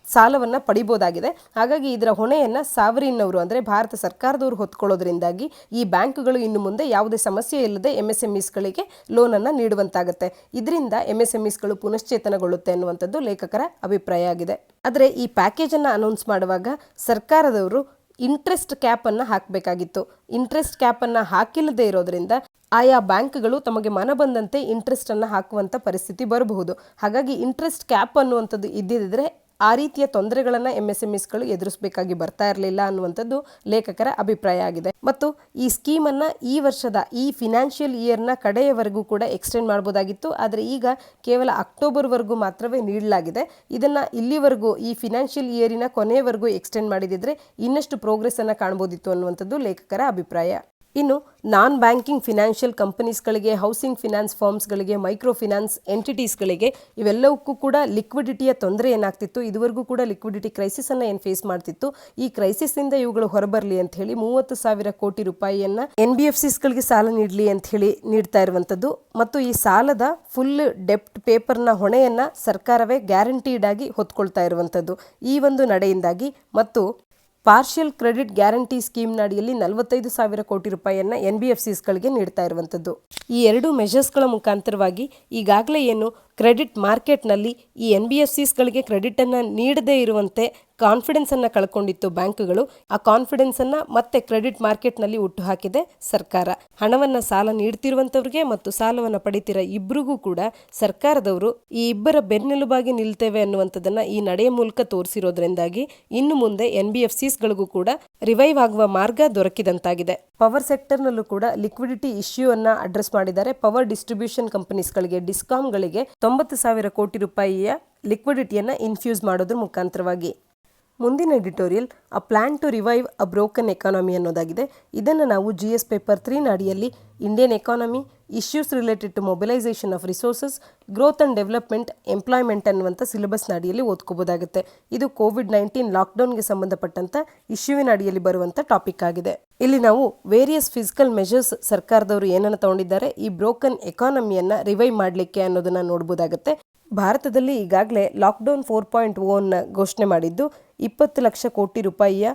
ಸಾಲವನ್ನ ಪಡಿಬೋದಾಗಿದೆ. ಹಾಗಾಗಿ ಇದರ ಹೊಣೆಯನ್ನ ಸಾವರಿನ್ ಅವರು ಅಂದ್ರೆ ಭಾರತ ಸರ್ಕಾರದವರು ಹೊತ್ಕೊಳ್ಳೋದ್ರಿಂದಾಗಿ ಈ ಬ್ಯಾಂಕ್ಗಳು ಇನ್ನು ಮುಂದೆ ಯಾವುದೇ ಸಮಸ್ಯೆ ಇಲ್ಲದೆ MSMEsಗಳಿಗೆ ಲೋನ್ ಅನ್ನ ನೀಡುವಂತಾಗುತ್ತೆ. ಇದರಿಂದ MSMEsಗಳು ಪುನಶ್ಚೇತನಗೊಳ್ಳುತ್ತೆ ಅನ್ನುವಂಥದ್ದು ಲೇಖಕರ ಅಭಿಪ್ರಾಯ ಆಗಿದೆ. ಆದರೆ ಈ ಪ್ಯಾಕೇಜ್ ಅನ್ನ ಅನೌನ್ಸ್ ಮಾಡುವಾಗ ಸರ್ಕಾರದವರು ಇಂಟ್ರೆಸ್ಟ್ ಕ್ಯಾಪ್ ಅನ್ನ ಹಾಕಬೇಕಾಗಿತ್ತು. ಇಂಟ್ರೆಸ್ಟ್ ಕ್ಯಾಪ್ ಅನ್ನ ಹಾಕಿಲ್ಲದೆ ಇರೋದ್ರಿಂದ ಆಯಾ ಬ್ಯಾಂಕ್ಗಳು ತಮಗೆ ಮನ ಬಂದಂತೆ ಇಂಟ್ರೆಸ್ಟ್ ಅನ್ನ ಹಾಕುವಂತ ಪರಿಸ್ಥಿತಿ ಬರಬಹುದು. ಹಾಗಾಗಿ ಇಂಟ್ರೆಸ್ಟ್ ಕ್ಯಾಪ್ ಅನ್ನುವಂಥದ್ದು ಇದ್ದಿದ್ರೆ ಆ ರೀತಿಯ ತೊಂದರೆಗಳನ್ನ MSMEsಗಳು ಎದುರಿಸಬೇಕಾಗಿ ಬರ್ತಾ ಇರಲಿಲ್ಲ ಅನ್ನುವಂಥದ್ದು ಲೇಖಕರ ಅಭಿಪ್ರಾಯ ಆಗಿದೆ. ಮತ್ತು ಈ ಸ್ಕೀಮ್ ಅನ್ನ ಈ ವರ್ಷದ ಈ ಫಿನಾನ್ಷಿಯಲ್ ಇಯರ್ನ ಕಡೆಯವರೆಗೂ ಕೂಡ ಎಕ್ಸ್ಟೆಂಡ್ ಮಾಡಬಹುದಾಗಿತ್ತು. ಆದರೆ ಈಗ ಕೇವಲ ಅಕ್ಟೋಬರ್ವರೆಗೂ ಮಾತ್ರವೇ ನೀಡಲಾಗಿದೆ. ಇದನ್ನ ಇಲ್ಲಿವರೆಗೂ ಈ ಫಿನಾನ್ಷಿಯಲ್ ಇಯರಿನ ಕೊನೆಯವರೆಗೂ ಎಕ್ಸ್ಟೆಂಡ್ ಮಾಡಿದಿದ್ರೆ ಇನ್ನಷ್ಟು ಪ್ರೋಗ್ರೆಸ್ ಅನ್ನ ಕಾಣಬಹುದಿತ್ತು ಅನ್ನುವಂಥದ್ದು ಲೇಖಕರ ಅಭಿಪ್ರಾಯ. ಇನ್ನು ನಾನ್ ಬ್ಯಾಂಕಿಂಗ್ ಫಿನಾನ್ಷಿಯಲ್ ಕಂಪನೀಸ್ಗಳಿಗೆ, ಹೌಸಿಂಗ್ ಫಿನಾನ್ಸ್ ಫರ್ಮ್ಸ್ಗಳಿಗೆ, ಮೈಕ್ರೋ ಫಿನಾನ್ಸ್ ಎಂಟಿಟೀಸ್ಗಳಿಗೆ ಇವೆಲ್ಲವಕ್ಕೂ ಕೂಡ ಲಿಕ್ವಿಡಿಟಿಯ ತೊಂದರೆ ಏನಾಗ್ತಿತ್ತು, ಇದುವರೆಗೂ ಕೂಡ ಲಿಕ್ವಿಡಿಟಿ ಕ್ರೈಸಿಸ್ ಅನ್ನ ಏನು ಫೇಸ್ ಮಾಡ್ತಿತ್ತು, ಈ ಕ್ರೈಸಿಸ್ ಇಂದ ಇವುಗಳು ಹೊರಬರಲಿ ಅಂತ ಹೇಳಿ 30,000 ಕೋಟಿ ರೂಪಾಯಿಯನ್ನ NBFCsಗಳಿಗೆ ಸಾಲ ನೀಡಲಿ ಅಂತ ಹೇಳಿ ನೀಡ್ತಾ ಇರುವಂತದ್ದು. ಮತ್ತು ಈ ಸಾಲದ ಫುಲ್ ಡೆಪ್ಟ್ ಪೇಪರ್ನ ಹೊಣೆಯನ್ನ ಸರ್ಕಾರವೇ ಗ್ಯಾರಂಟೀಡ್ ಆಗಿ ಹೊತ್ಕೊಳ್ತಾ ಇರುವಂತದ್ದು. ಈ ಒಂದು ನಡೆಯಿಂದಾಗಿ ಮತ್ತು ಪಾರ್ಷಿಯಲ್ ಕ್ರೆಡಿಟ್ ಗ್ಯಾರಂಟಿ ಸ್ಕೀಮ್ನ ಅಡಿಯಲ್ಲಿ 45,000 ಕೋಟಿ ರೂಪಾಯಿಯನ್ನ NBFCsಗಳಿಗೆ ನೀಡ್ತಾ ಇರುವಂಥದ್ದು. ಈ ಎರಡು ಮೆಷರ್ಸ್ಗಳ ಮುಖಾಂತರವಾಗಿ ಈಗಾಗಲೇ ಏನು ಕ್ರೆಡಿಟ್ ಮಾರ್ಕೆಟ್ನಲ್ಲಿ ಈ NBFCsಗಳಿಗೆ ಕ್ರೆಡಿಟ್ ಅನ್ನ ನೀಡದೇ ಇರುವಂತೆ ಕಾನ್ಫಿಡೆನ್ಸ್ ಅನ್ನ ಕಳ್ಕೊಂಡಿತ್ತು ಬ್ಯಾಂಕ್ಗಳು. ಆ ಕಾನ್ಫಿಡೆನ್ಸ್ ಅನ್ನ ಮತ್ತೆ ಕ್ರೆಡಿಟ್ ಮಾರ್ಕೆಟ್ನಲ್ಲಿ ಹುಟ್ಟು ಹಾಕಿದೆ ಸರ್ಕಾರ. ಹಣವನ್ನ ಸಾಲ ನೀಡ್ತಿರುವಂತವ್ರಿಗೆ ಮತ್ತು ಸಾಲವನ್ನ ಪಡಿತಿರೋ ಇಬ್ಬರಿಗೂ ಕೂಡ ಸರ್ಕಾರದವರು ಈ ಇಬ್ಬರ ಬೆನ್ನೆಲುಬಾಗಿ ನಿಲ್ತೇವೆ ಅನ್ನುವಂಥದ್ದನ್ನ ಈ ನಡೆಯ ಮೂಲಕ ತೋರಿಸಿರೋದ್ರಿಂದಾಗಿ ಇನ್ನು ಮುಂದೆ NBFCsಗಳಿಗೂ ಕೂಡ ರಿವೈವ್ ಆಗುವ ಮಾರ್ಗ ದೊರಕಿದಂತಾಗಿದೆ. ಪವರ್ ಸೆಕ್ಟರ್ನಲ್ಲೂ ಕೂಡ ಲಿಕ್ವಿಡಿಟಿ ಇಶ್ಯೂ ಅನ್ನ ಅಡ್ರೆಸ್ ಮಾಡಿದ್ದಾರೆ. ಪವರ್ ಡಿಸ್ಟ್ರಿಬ್ಯೂಷನ್ ಕಂಪನೀಸ್ಗಳಿಗೆ, ಡಿಸ್ಕಾಮ್ಗಳಿಗೆ 90,000 ಕೋಟಿ ರೂಪಾಯಿಯ ಲಿಕ್ವಿಡಿಟಿಯನ್ನ ಇನ್ಫ್ಯೂಸ್ ಮಾಡೋದ್ರ ಮುಖಾಂತರವಾಗಿ. ಮುಂದಿನ editorial a plan to revive a broken economy ಅನ್ನೋದಾಗಿದೆ. ಇದನ್ನು ನಾವು GS ಪೇಪರ್ 3 ಅಡಿಯಲ್ಲಿ Indian economy, issues related to mobilisation of resources, growth and development, employment ಅನ್ನುವಂಥ ಸಿಲೆಬಸ್ನ ಅಡಿಯಲ್ಲಿ ಓದ್ಕೋಬೋದಾಗುತ್ತೆ. ಇದು COVID-19 ಲಾಕ್ಡೌನ್ಗೆ ಸಂಬಂಧಪಟ್ಟಂತ ಇಶ್ಯೂವಿನ ಅಡಿಯಲ್ಲಿ ಬರುವಂಥ ಟಾಪಿಕ್ ಆಗಿದೆ. ಇಲ್ಲಿ ನಾವು ವೇರಿಯಸ್ ಫಿಸಿಕಲ್ ಮೆಷರ್ಸ್ ಸರ್ಕಾರದವರು ಏನನ್ನು ತಗೊಂಡಿದ್ದಾರೆ ಈ ಬ್ರೋಕನ್ ಎಕಾನಮಿಯನ್ನ ರಿವೈವ್ ಮಾಡಲಿಕ್ಕೆ ಅನ್ನೋದನ್ನ ನೋಡ್ಬೋದಾಗುತ್ತೆ. ಭಾರತದಲ್ಲಿ ಈಗಾಗಲೇ ಲಾಕ್ಡೌನ್ 4.0 ಘೋಷಣೆ ಮಾಡಿದ್ದು 20 ಲಕ್ಷ ಕೋಟಿ ರೂಪಾಯಿಯ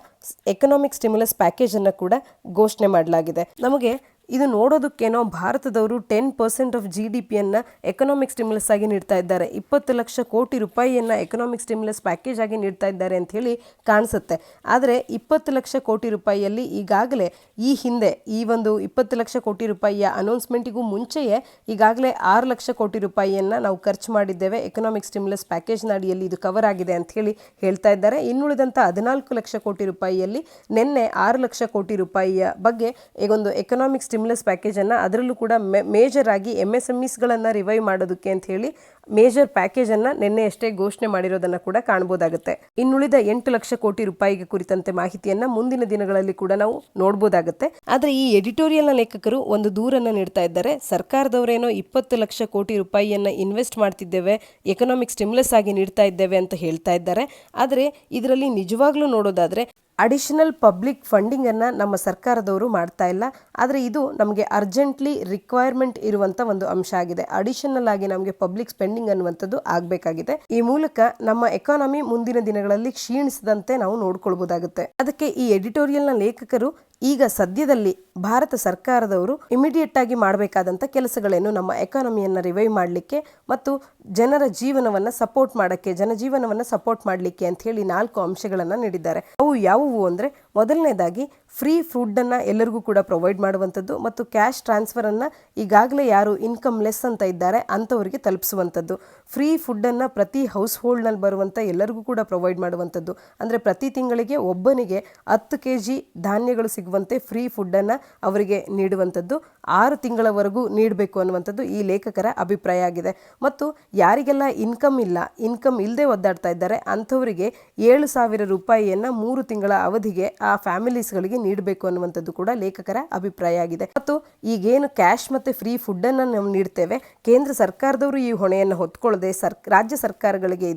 ಎಕನಾಮಿಕ್ ಸ್ಟಿಮ್ಯುಲಸ್ ಪ್ಯಾಕೇಜ್ ಅನ್ನು ಕೂಡ ಘೋಷಣೆ ಮಾಡಲಾಗಿದೆ. ನಮಗೆ ಇದು ನೋಡೋದಕ್ಕೇನೋ ಭಾರತದವರು 10% ಆಫ್ GDPಯನ್ನ ಎಕನಾಮಿಕ್ ಸ್ಟಿಮ್ಯುಲಸ್ ಆಗಿ ನೀಡ್ತಾ ಇದ್ದಾರೆ, 20 ಲಕ್ಷ ಕೋಟಿ ರೂಪಾಯಿಯನ್ನ ಎಕನಾಮಿಕ್ ಸ್ಟಿಮ್ಯುಲಸ್ ಪ್ಯಾಕೇಜ್ ಆಗಿ ನೀಡ್ತಾ ಇದ್ದಾರೆ ಅಂತ ಹೇಳಿ ಕಾಣಿಸುತ್ತೆ. ಆದರೆ 20 ಲಕ್ಷ ಕೋಟಿ ರೂಪಾಯಿಯಲ್ಲಿ ಈಗಾಗಲೇ ಈ ಹಿಂದೆ ಈ ಒಂದು 20 ಲಕ್ಷ ಕೋಟಿ ರೂಪಾಯಿಯ ಅನೌನ್ಸ್ಮೆಂಟಿಗೂ ಮುಂಚೆಯೇ ಈಗಾಗಲೇ 6 ಲಕ್ಷ ಕೋಟಿ ರೂಪಾಯಿಯನ್ನ ನಾವು ಖರ್ಚು ಮಾಡಿದ್ದೇವೆ ಎಕನಾಮಿಕ್ ಸ್ಟಿಮ್ಯುಲಸ್ ಪ್ಯಾಕೇಜ್ನ ಅಡಿಯಲ್ಲಿ ಇದು ಕವರ್ ಆಗಿದೆ ಅಂತ ಹೇಳಿ ಹೇಳ್ತಾ ಇದ್ದಾರೆ. ಇನ್ನುಳಿದಂಥ 14 ಲಕ್ಷ ಕೋಟಿ ರೂಪಾಯಿಯಲ್ಲಿ ನಿನ್ನೆ 6 ಲಕ್ಷ ಕೋಟಿ ರೂಪಾಯಿಯ ಬಗ್ಗೆ ಒಂದು ಎಕನಾಮಿಕ್ ಸ್ಟಿಮ್ಯುಲಸ್ ಪ್ಯಾಕೇಜ್ ಅನ್ನ ಅದರಲ್ಲೂ ಕೂಡ ಮೇಜರ್ ಆಗಿ MSMEsಗಳನ್ನ ರಿವೈವ್ ಮಾಡೋದಕ್ಕೆ ಅಂತ ಹೇಳಿ ಮೇಜರ್ ಪ್ಯಾಕೇಜ್ ಅನ್ನ ನಿನ್ನೆಯಷ್ಟೇ ಘೋಷಣೆ ಮಾಡಿರೋದನ್ನ ಕೂಡ ಕಾಣಬಹುದಾಗುತ್ತೆ. ಇನ್ನುಳಿದ 8 ಲಕ್ಷ ಕೋಟಿ ರೂಪಾಯಿಗೆ ಕುರಿತಂತೆ ಮಾಹಿತಿಯನ್ನ ಮುಂದಿನ ದಿನಗಳಲ್ಲಿ ಕೂಡ ನಾವು ನೋಡಬಹುದಾಗುತ್ತೆ. ಆದ್ರೆ ಈ ಎಡಿಟೋರಿಯಲ್ನ ಲೇಖಕರು ಒಂದು ದೂರನ್ನ ನೀಡ್ತಾ ಇದ್ದಾರೆ. ಸರ್ಕಾರದವರೇನೋ 20 ಲಕ್ಷ ಕೋಟಿ ರೂಪಾಯಿಯನ್ನ ಇನ್ವೆಸ್ಟ್ ಮಾಡ್ತಿದ್ದೇವೆ, ಎಕನಾಮಿಕ್ ಸ್ಟಿಮ್ಯುಲಸ್ ಆಗಿ ನೀಡ್ತಾ ಇದ್ದೇವೆ ಅಂತ ಹೇಳ್ತಾ ಇದ್ದಾರೆ. ಆದರೆ ಇದರಲ್ಲಿ ನಿಜವಾಗ್ಲೂ ನೋಡೋದಾದ್ರೆ ಅಡಿಷನಲ್ ಪಬ್ಲಿಕ್ ಫಂಡಿಂಗ್ ಅನ್ನ ನಮ್ಮ ಸರ್ಕಾರದವರು ಮಾಡ್ತಾ ಇಲ್ಲ. ಆದರೆ ಇದು ನಮಗೆ ಅರ್ಜೆಂಟ್ಲಿ ರಿಕ್ವೈರ್ಮೆಂಟ್ ಇರುವಂತ ಒಂದು ಅಂಶ ಆಗಿದೆ. ಅಡಿಷನಲ್ ಆಗಿ ನಮಗೆ ಪಬ್ಲಿಕ್ ಸ್ಪೆಂಡಿಂಗ್ ಅನ್ನುವಂಥದ್ದು ಆಗಬೇಕಾಗಿದೆ. ಈ ಮೂಲಕ ನಮ್ಮ ಎಕಾನಮಿ ಮುಂದಿನ ದಿನಗಳಲ್ಲಿ ಕ್ಷೀಣಿಸದಂತೆ ನಾವು ನೋಡ್ಕೊಳ್ಬಹುದಾಗುತ್ತೆ. ಅದಕ್ಕೆ ಈ ಎಡಿಟೋರಿಯಲ್ನ ಲೇಖಕರು ಈಗ ಸದ್ಯದಲ್ಲಿ ಭಾರತ ಸರ್ಕಾರದವರು ಇಮಿಡಿಯೇಟ್ ಆಗಿ ಮಾಡಬೇಕಾದಂಥ ಕೆಲಸಗಳೇನು ನಮ್ಮ ಎಕಾನಮಿಯನ್ನು ರಿವೈವ್ ಮಾಡಲಿಕ್ಕೆ ಮತ್ತು ಜನರ ಜೀವನವನ್ನು ಸಪೋರ್ಟ್ ಮಾಡೋಕ್ಕೆ, ಜನಜೀವನವನ್ನು ಸಪೋರ್ಟ್ ಮಾಡಲಿಕ್ಕೆ ಅಂತ ಹೇಳಿ 4 ಅಂಶಗಳನ್ನು ನೀಡಿದ್ದಾರೆ. ಅವು ಯಾವುವು ಅಂದರೆ, ಮೊದಲನೇದಾಗಿ ಫ್ರೀ ಫುಡ್ಡನ್ನು ಎಲ್ಲರಿಗೂ ಕೂಡ ಪ್ರೊವೈಡ್ ಮಾಡುವಂಥದ್ದು ಮತ್ತು ಕ್ಯಾಶ್ ಟ್ರಾನ್ಸ್ಫರನ್ನು ಈಗಾಗಲೇ ಯಾರು ಇನ್ಕಮ್ ಲೆಸ್ ಅಂತ ಇದ್ದಾರೆ ಅಂಥವರಿಗೆ ತಲುಪಿಸುವಂಥದ್ದು. ಫ್ರೀ ಫುಡ್ಡನ್ನು ಪ್ರತಿ ಹೌಸ್ ಹೋಲ್ಡ್ನಲ್ಲಿ ಬರುವಂಥ ಎಲ್ಲರಿಗೂ ಕೂಡ ಪ್ರೊವೈಡ್ ಮಾಡುವಂಥದ್ದು. ಅಂದರೆ ಪ್ರತಿ ತಿಂಗಳಿಗೆ ಒಬ್ಬನಿಗೆ 10 kg ಧಾನ್ಯಗಳು ಸಿಗುವಂತೆ ಫ್ರೀ ಫುಡ್ಡನ್ನು ಅವರಿಗೆ ನೀಡುವಂಥದ್ದು 6 ತಿಂಗಳವರೆಗೂ ನೀಡಬೇಕು ಅನ್ನುವಂಥದ್ದು ಈ ಲೇಖಕರ ಅಭಿಪ್ರಾಯ ಆಗಿದೆ. ಮತ್ತು ಯಾರಿಗೆಲ್ಲ ಇನ್ಕಮ್ ಇಲ್ಲದೆ ಒದ್ದಾಡ್ತಾ ಇದ್ದಾರೆ ಅಂಥವರಿಗೆ 7,000 ರೂಪಾಯಿಯನ್ನು 3 ತಿಂಗಳ ಅವಧಿಗೆ ಆ ಫ್ಯಾಮಿಲೀಸ್ಗಳಿಗೆ ನೀಡಬೇಕು ಅನ್ನುವಂಥದ್ದು ಕೂಡ ಲೇಖಕರ ಅಭಿಪ್ರಾಯ ಆಗಿದೆ. ಮತ್ತು ಈಗೇನು ಕ್ಯಾಶ್ ಮತ್ತು ಫ್ರೀ ಫುಡ್ಡನ್ನು ನಾವು ನೀಡ್ತೇವೆ, ಕೇಂದ್ರ ಸರ್ಕಾರದವರು ಈ ಹೊಣೆಯನ್ನು ಹೊತ್ಕೊಳ್ಳದೆ ರಾಜ್ಯ ಸರ್ಕಾರಗಳಿಗೆ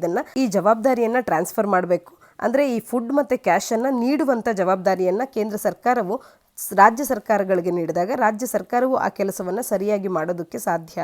ಈ ಜವಾಬ್ದಾರಿಯನ್ನು ಟ್ರಾನ್ಸ್ಫರ್ ಮಾಡಬೇಕು. ಅಂದರೆ ಈ ಫುಡ್ ಮತ್ತು ಕ್ಯಾಶನ್ನು ನೀಡುವಂಥ ಜವಾಬ್ದಾರಿಯನ್ನು ಕೇಂದ್ರ ಸರ್ಕಾರವು ರಾಜ್ಯ ಸರ್ಕಾರಗಳಿಗೆ ನೀಡಿದಾಗ ರಾಜ್ಯ ಸರ್ಕಾರವು ಆ ಕೆಲಸವನ್ನು ಸರಿಯಾಗಿ ಮಾಡೋದಕ್ಕೆ ಸಾಧ್ಯ.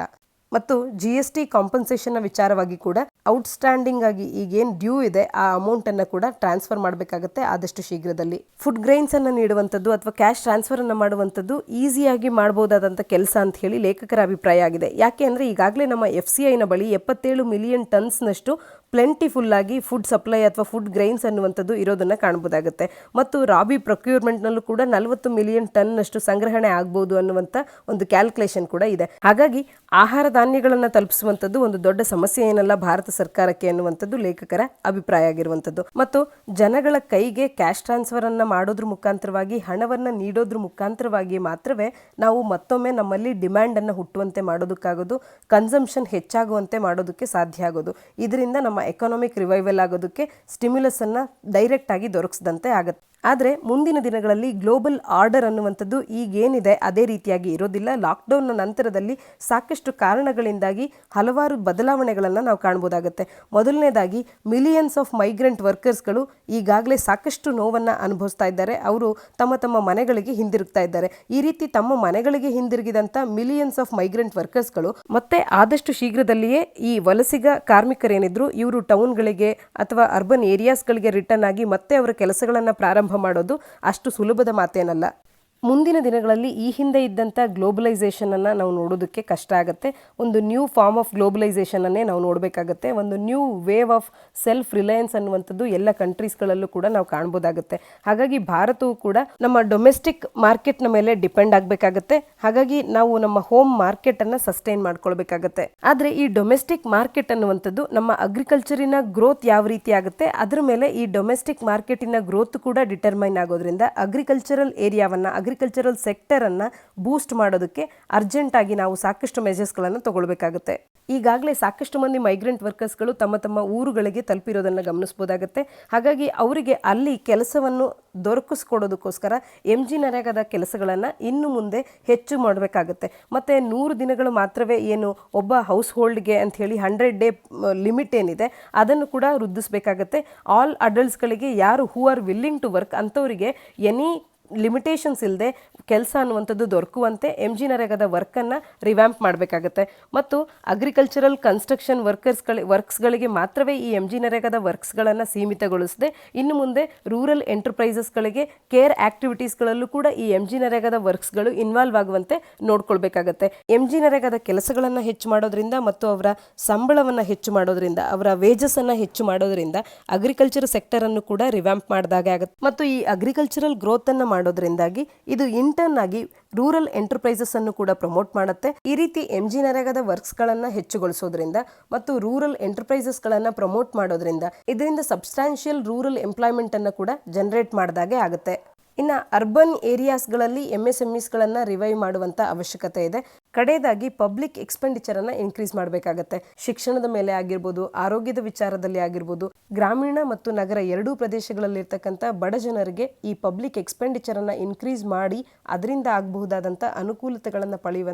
ಮತ್ತು GST ಕಾಂಪನ್ಸೇಷನ್ನ ವಿಚಾರವಾಗಿ ಕೂಡ ಔಟ್ಸ್ಟ್ಯಾಂಡಿಂಗ್ ಆಗಿ ಈಗೇನು ಡ್ಯೂ ಇದೆ ಆ ಅಮೌಂಟನ್ನು ಕೂಡ ಟ್ರಾನ್ಸ್ಫರ್ ಮಾಡಬೇಕಾಗುತ್ತೆ ಆದಷ್ಟು ಶೀಘ್ರದಲ್ಲಿ. ಫುಡ್ ಗ್ರೈನ್ಸನ್ನು ನೀಡುವಂಥದ್ದು ಅಥವಾ ಕ್ಯಾಶ್ ಟ್ರಾನ್ಸ್ಫರನ್ನು ಮಾಡುವಂಥದ್ದು ಈಸಿಯಾಗಿ ಮಾಡ್ಬೋದಾದಂಥ ಕೆಲಸ ಅಂತ ಹೇಳಿ ಲೇಖಕರ ಅಭಿಪ್ರಾಯ ಆಗಿದೆ. ಯಾಕೆ ಅಂದರೆ ಈಗಾಗಲೇ ನಮ್ಮ FCIನ ಬಳಿ 77 ಮಿಲಿಯನ್ ಟನ್ಸ್ನಷ್ಟು ಪ್ಲೆಂಟಿಫುಲ್ ಆಗಿ ಫುಡ್ ಸಪ್ಲೈ ಅಥವಾ ಫುಡ್ ಗ್ರೈನ್ಸ್ ಅನ್ನುವಂಥದ್ದು ಇರೋದನ್ನು ಕಾಣಬಹುದಾಗುತ್ತೆ. ಮತ್ತು ರಾಬಿ ಪ್ರೊಕ್ಯೂರ್ಮೆಂಟ್ನಲ್ಲೂ ಕೂಡ 40 ಮಿಲಿಯನ್ ಟನ್ನಷ್ಟು ಸಂಗ್ರಹಣೆ ಆಗ್ಬೋದು ಅನ್ನುವಂಥ ಒಂದು ಕ್ಯಾಲ್ಕುಲೇಷನ್ ಕೂಡ ಇದೆ. ಹಾಗಾಗಿ ಆಹಾರ ಧಾನ್ಯಗಳನ್ನು ತಲುಪಿಸುವಂಥದ್ದು ಒಂದು ದೊಡ್ಡ ಸಮಸ್ಯೆ ಏನಲ್ಲ ಭಾರತ ಸರ್ಕಾರಕ್ಕೆ ಅನ್ನುವಂಥದ್ದು ಲೇಖಕರ ಅಭಿಪ್ರಾಯ ಆಗಿರುವಂಥದ್ದು. ಮತ್ತು ಜನಗಳ ಕೈಗೆ ಕ್ಯಾಶ್ ಟ್ರಾನ್ಸ್ಫರ್ ಅನ್ನು ಮಾಡೋದ್ರ ಮುಖಾಂತರವಾಗಿ, ಹಣವನ್ನು ನೀಡೋದ್ರ ಮುಖಾಂತರವಾಗಿ ಮಾತ್ರವೇ ನಾವು ಮತ್ತೊಮ್ಮೆ ನಮ್ಮಲ್ಲಿ ಡಿಮ್ಯಾಂಡ್ ಅನ್ನು ಹುಟ್ಟುವಂತೆ ಮಾಡೋದಕ್ಕಾಗೋದು, ಕನ್ಸಂಪ್ಷನ್ ಹೆಚ್ಚಾಗುವಂತೆ ಮಾಡೋದಕ್ಕೆ ಸಾಧ್ಯ ಆಗೋದು. ಇದರಿಂದ ನಮ್ಮ ಎಕಾನಮಿಕ್ ರಿವೈವಲ್ ಆಗೋದಕ್ಕೆ ಸ್ಟಿಮ್ಯುಲಸ್ ಅನ್ನು ಡೈರೆಕ್ಟ್ ಆಗಿ ದೊರಕಿಸಿದಂತೆ ಆಗುತ್ತೆ. ಆದರೆ ಮುಂದಿನ ದಿನಗಳಲ್ಲಿ ಗ್ಲೋಬಲ್ ಆರ್ಡರ್ ಅನ್ನುವಂಥದ್ದು ಈಗೇನಿದೆ ಅದೇ ರೀತಿಯಾಗಿ ಇರೋದಿಲ್ಲ. ಲಾಕ್ಡೌನ್ನ ನಂತರದಲ್ಲಿ ಸಾಕಷ್ಟು ಕಾರಣಗಳಿಂದಾಗಿ ಹಲವಾರು ಬದಲಾವಣೆಗಳನ್ನು ನಾವು ಕಾಣ್ಬೋದಾಗುತ್ತೆ. ಮೊದಲನೇದಾಗಿ ಮಿಲಿಯನ್ಸ್ ಆಫ್ ಮೈಗ್ರೆಂಟ್ ವರ್ಕರ್ಸ್ಗಳು ಈಗಾಗಲೇ ಸಾಕಷ್ಟು ನೋವನ್ನು ಅನುಭವಿಸ್ತಾ ಇದ್ದಾರೆ. ಅವರು ತಮ್ಮ ಮನೆಗಳಿಗೆ ಹಿಂದಿರುಗ್ತಾ ಇದ್ದಾರೆ. ಈ ರೀತಿ ತಮ್ಮ ಮನೆಗಳಿಗೆ ಹಿಂದಿರುಗಿದಂಥ ಮಿಲಿಯನ್ಸ್ ಆಫ್ ಮೈಗ್ರೆಂಟ್ ವರ್ಕರ್ಸ್ಗಳು ಮತ್ತೆ ಆದಷ್ಟು ಶೀಘ್ರದಲ್ಲಿಯೇ ಈ ವಲಸಿಗ ಕಾರ್ಮಿಕರೇನಿದ್ರು ಇವರು ಟೌನ್ಗಳಿಗೆ ಅಥವಾ ಅರ್ಬನ್ ಏರಿಯಾಸ್ಗಳಿಗೆ ರಿಟರ್ನ್ ಆಗಿ ಮತ್ತೆ ಅವರ ಕೆಲಸಗಳನ್ನು ಪ್ರಾರಂಭ ಮಾಡೋದು ಅಷ್ಟು ಸುಲಭದ ಮಾತೇನಲ್ಲ. ಮುಂದಿನ ದಿನಗಳಲ್ಲಿ ಈ ಹಿಂದೆ ಇದ್ದಂಥ ಗ್ಲೋಬಲೈಸೇಷನನ್ನು ನಾವು ನೋಡೋದಕ್ಕೆ ಕಷ್ಟ ಆಗುತ್ತೆ. ಒಂದು ನ್ಯೂ ಫಾರ್ಮ್ ಆಫ್ ಗ್ಲೋಬಲೈಸೇಷನನ್ನೇ ನಾವು ನೋಡಬೇಕಾಗತ್ತೆ. ಒಂದು new wave of self Reliance ಅನ್ನುವಂಥದ್ದು ಎಲ್ಲ ಕಂಟ್ರೀಸ್ಗಳಲ್ಲೂ ಕೂಡ ನಾವು ಕಾಣ್ಬೋದಾಗುತ್ತೆ. ಹಾಗಾಗಿ ಭಾರತವು ಕೂಡ ನಮ್ಮ ಡೊಮೆಸ್ಟಿಕ್ ಮಾರ್ಕೆಟ್ನ ಮೇಲೆ ಡಿಪೆಂಡ್ ಆಗಬೇಕಾಗತ್ತೆ. ಹಾಗಾಗಿ ನಾವು ನಮ್ಮ ಹೋಮ್ ಮಾರ್ಕೆಟನ್ನು ಸಸ್ಟೈನ್ ಮಾಡ್ಕೊಳ್ಬೇಕಾಗತ್ತೆ. ಆದರೆ ಈ ಡೊಮೆಸ್ಟಿಕ್ ಮಾರ್ಕೆಟ್ ಅನ್ನುವಂಥದ್ದು ನಮ್ಮ ಅಗ್ರಿಕಲ್ಚರಿನ ಗ್ರೋತ್ ಯಾವ ರೀತಿ ಆಗುತ್ತೆ ಅದರ ಮೇಲೆ ಈ ಡೊಮೆಸ್ಟಿಕ್ ಮಾರ್ಕೆಟಿನ ಗ್ರೋತ್ ಕೂಡ ಡಿಟರ್ಮೈನ್ ಆಗೋದ್ರಿಂದ ಅಗ್ರಿಕಲ್ಚರಲ್ ಏರಿಯಾವನ್ನು, ಅಗ್ರಿಕಲ್ಚರಲ್ ಸೆಕ್ಟರ್ ಅನ್ನ ಬೂಸ್ಟ್ ಮಾಡೋದಕ್ಕೆ ಅರ್ಜೆಂಟ್ ಆಗಿ ನಾವು ಸಾಕಷ್ಟು ಮೆಜರ್ಸ್ಗಳನ್ನು ತಗೊಳ್ಬೇಕಾಗುತ್ತೆ. ಈಗಾಗಲೇ ಸಾಕಷ್ಟು ಮಂದಿ ಮೈಗ್ರೆಂಟ್ ವರ್ಕರ್ಸ್ಗಳು ತಮ್ಮ ಊರುಗಳಿಗೆ ತಲುಪಿರೋದನ್ನು ಗಮನಿಸಬಹುದಾಗುತ್ತೆ. ಹಾಗಾಗಿ ಅವರಿಗೆ ಅಲ್ಲಿ ಕೆಲಸವನ್ನು ದೊರಕಿಸ್ಕೊಡೋದಕ್ಕೋಸ್ಕರ MG ನರೇಗಾದ ಕೆಲಸಗಳನ್ನು ಇನ್ನು ಮುಂದೆ ಹೆಚ್ಚು ಮಾಡಬೇಕಾಗುತ್ತೆ. ಮತ್ತು 100 ದಿನಗಳು ಮಾತ್ರವೇ ಏನು ಒಬ್ಬ ಹೌಸ್ ಹೋಲ್ಡ್ಗೆ ಅಂತ ಹೇಳಿ 100 ಡೇ ಲಿಮಿಟ್ ಏನಿದೆ ಅದನ್ನು ಕೂಡ ವೃದ್ಧಿಸಬೇಕಾಗತ್ತೆ. ಆಲ್ ಅಡಲ್ಟ್ಸ್ಗಳಿಗೆ ಯಾರು who are willing to work ಅಂಥವರಿಗೆ ಎನಿ ಲಿಮಿಟೇಷನ್ಸ್ ಇಲ್ಲದೆ ಕೆಲಸ ಅನ್ನುವಂಥದ್ದು ದೊರಕುವಂತೆ MG ನರೇಗಾದ ವರ್ಕನ್ನು ರಿವ್ಯಾಂಪ್ ಮಾಡಬೇಕಾಗತ್ತೆ. ಮತ್ತು ಅಗ್ರಿಕಲ್ಚರಲ್ ಕನ್ಸ್ಟ್ರಕ್ಷನ್ ವರ್ಕ್ಸ್ಗಳಿಗೆ ಮಾತ್ರವೇ ಈ MG ನರೇಗಾದ ವರ್ಕ್ಸ್ಗಳನ್ನು ಸೀಮಿತಗೊಳಿಸದೆ ಇನ್ನು ಮುಂದೆ ರೂರಲ್ ಎಂಟರ್ಪ್ರೈಸಸ್ಗಳಿಗೆ ಕೇರ್ ಆಕ್ಟಿವಿಟೀಸ್ಗಳಲ್ಲೂ ಕೂಡ ಈ MG ನರೇಗಾದ ವರ್ಕ್ಸ್ಗಳು ಇನ್ವಾಲ್ವ್ ಆಗುವಂತೆ ನೋಡ್ಕೊಳ್ಬೇಕಾಗತ್ತೆ. MG ನರೇಗಾದ ಕೆಲಸಗಳನ್ನು ಹೆಚ್ಚು ಮಾಡೋದ್ರಿಂದ ಮತ್ತು ಅವರ ಸಂಬಳವನ್ನು ಹೆಚ್ಚು ಮಾಡೋದ್ರಿಂದ, ಅವರ ವೇಜಸ್ ಅನ್ನು ಹೆಚ್ಚು ಮಾಡೋದ್ರಿಂದ ಅಗ್ರಿಕಲ್ಚರ್ ಸೆಕ್ಟರ್ ಅನ್ನು ಕೂಡ ರಿವ್ಯಾಂಪ್ ಮಾಡಿದಾಗೆ ಆಗುತ್ತೆ. ಮತ್ತು ಈ ಅಗ್ರಿಕಲ್ಚರಲ್ ಗ್ರೋತ್ ಅನ್ನು ಮಾಡೋದ್ರಿಂದಾಗಿ ಇದು ಇಂಟರ್ನ್ ಆಗಿ ರೂರಲ್ ಎಂಟರ್ಪ್ರೈಸಸ್ ಅನ್ನು ಕೂಡ ಪ್ರಮೋಟ್ ಮಾಡುತ್ತೆ. ಈ ರೀತಿ MG ನರೇಗಾದ ವರ್ಕ್ಸ್ ಗಳನ್ನ ಹೆಚ್ಚುಗೊಳಿಸೋದ್ರಿಂದ ಮತ್ತು ರೂರಲ್ ಎಂಟರ್ಪ್ರೈಸಸ್ ಗಳನ್ನ ಪ್ರಮೋಟ್ ಮಾಡೋದ್ರಿಂದ ಇದರಿಂದ ಸಬ್ಸ್ಟಾನ್ಷಿಯಲ್ ರೂರಲ್ ಎಂಪ್ಲಾಯ್ಮೆಂಟ್ ಅನ್ನು ಕೂಡ ಜನರೇಟ್ ಮಾಡಿದಾಗೆ ಆಗುತ್ತೆ. ಇನ್ನು ಅರ್ಬನ್ ಏರಿಯಾಸ್ಗಳಲ್ಲಿ MSMEಸ್ಗಳನ್ನು ರಿವೈವ್ ಮಾಡುವಂಥ ಅವಶ್ಯಕತೆ ಇದೆ. ಕಡೆಯದಾಗಿ ಪಬ್ಲಿಕ್ ಎಕ್ಸ್ಪೆಂಡಿಚರನ್ನು ಇನ್ಕ್ರೀಸ್ ಮಾಡಬೇಕಾಗತ್ತೆ. ಶಿಕ್ಷಣದ ಮೇಲೆ ಆಗಿರ್ಬೋದು, ಆರೋಗ್ಯದ ವಿಚಾರದಲ್ಲಿ ಆಗಿರ್ಬೋದು, ಗ್ರಾಮೀಣ ಮತ್ತು ನಗರ ಎರಡೂ ಪ್ರದೇಶಗಳಲ್ಲಿರ್ತಕ್ಕಂಥ ಬಡ ಜನರಿಗೆ ಈ ಪಬ್ಲಿಕ್ ಎಕ್ಸ್ಪೆಂಡಿಚರನ್ನು ಇನ್ಕ್ರೀಸ್ ಮಾಡಿ ಅದರಿಂದ ಆಗಬಹುದಾದಂಥ ಅನುಕೂಲತೆಗಳನ್ನು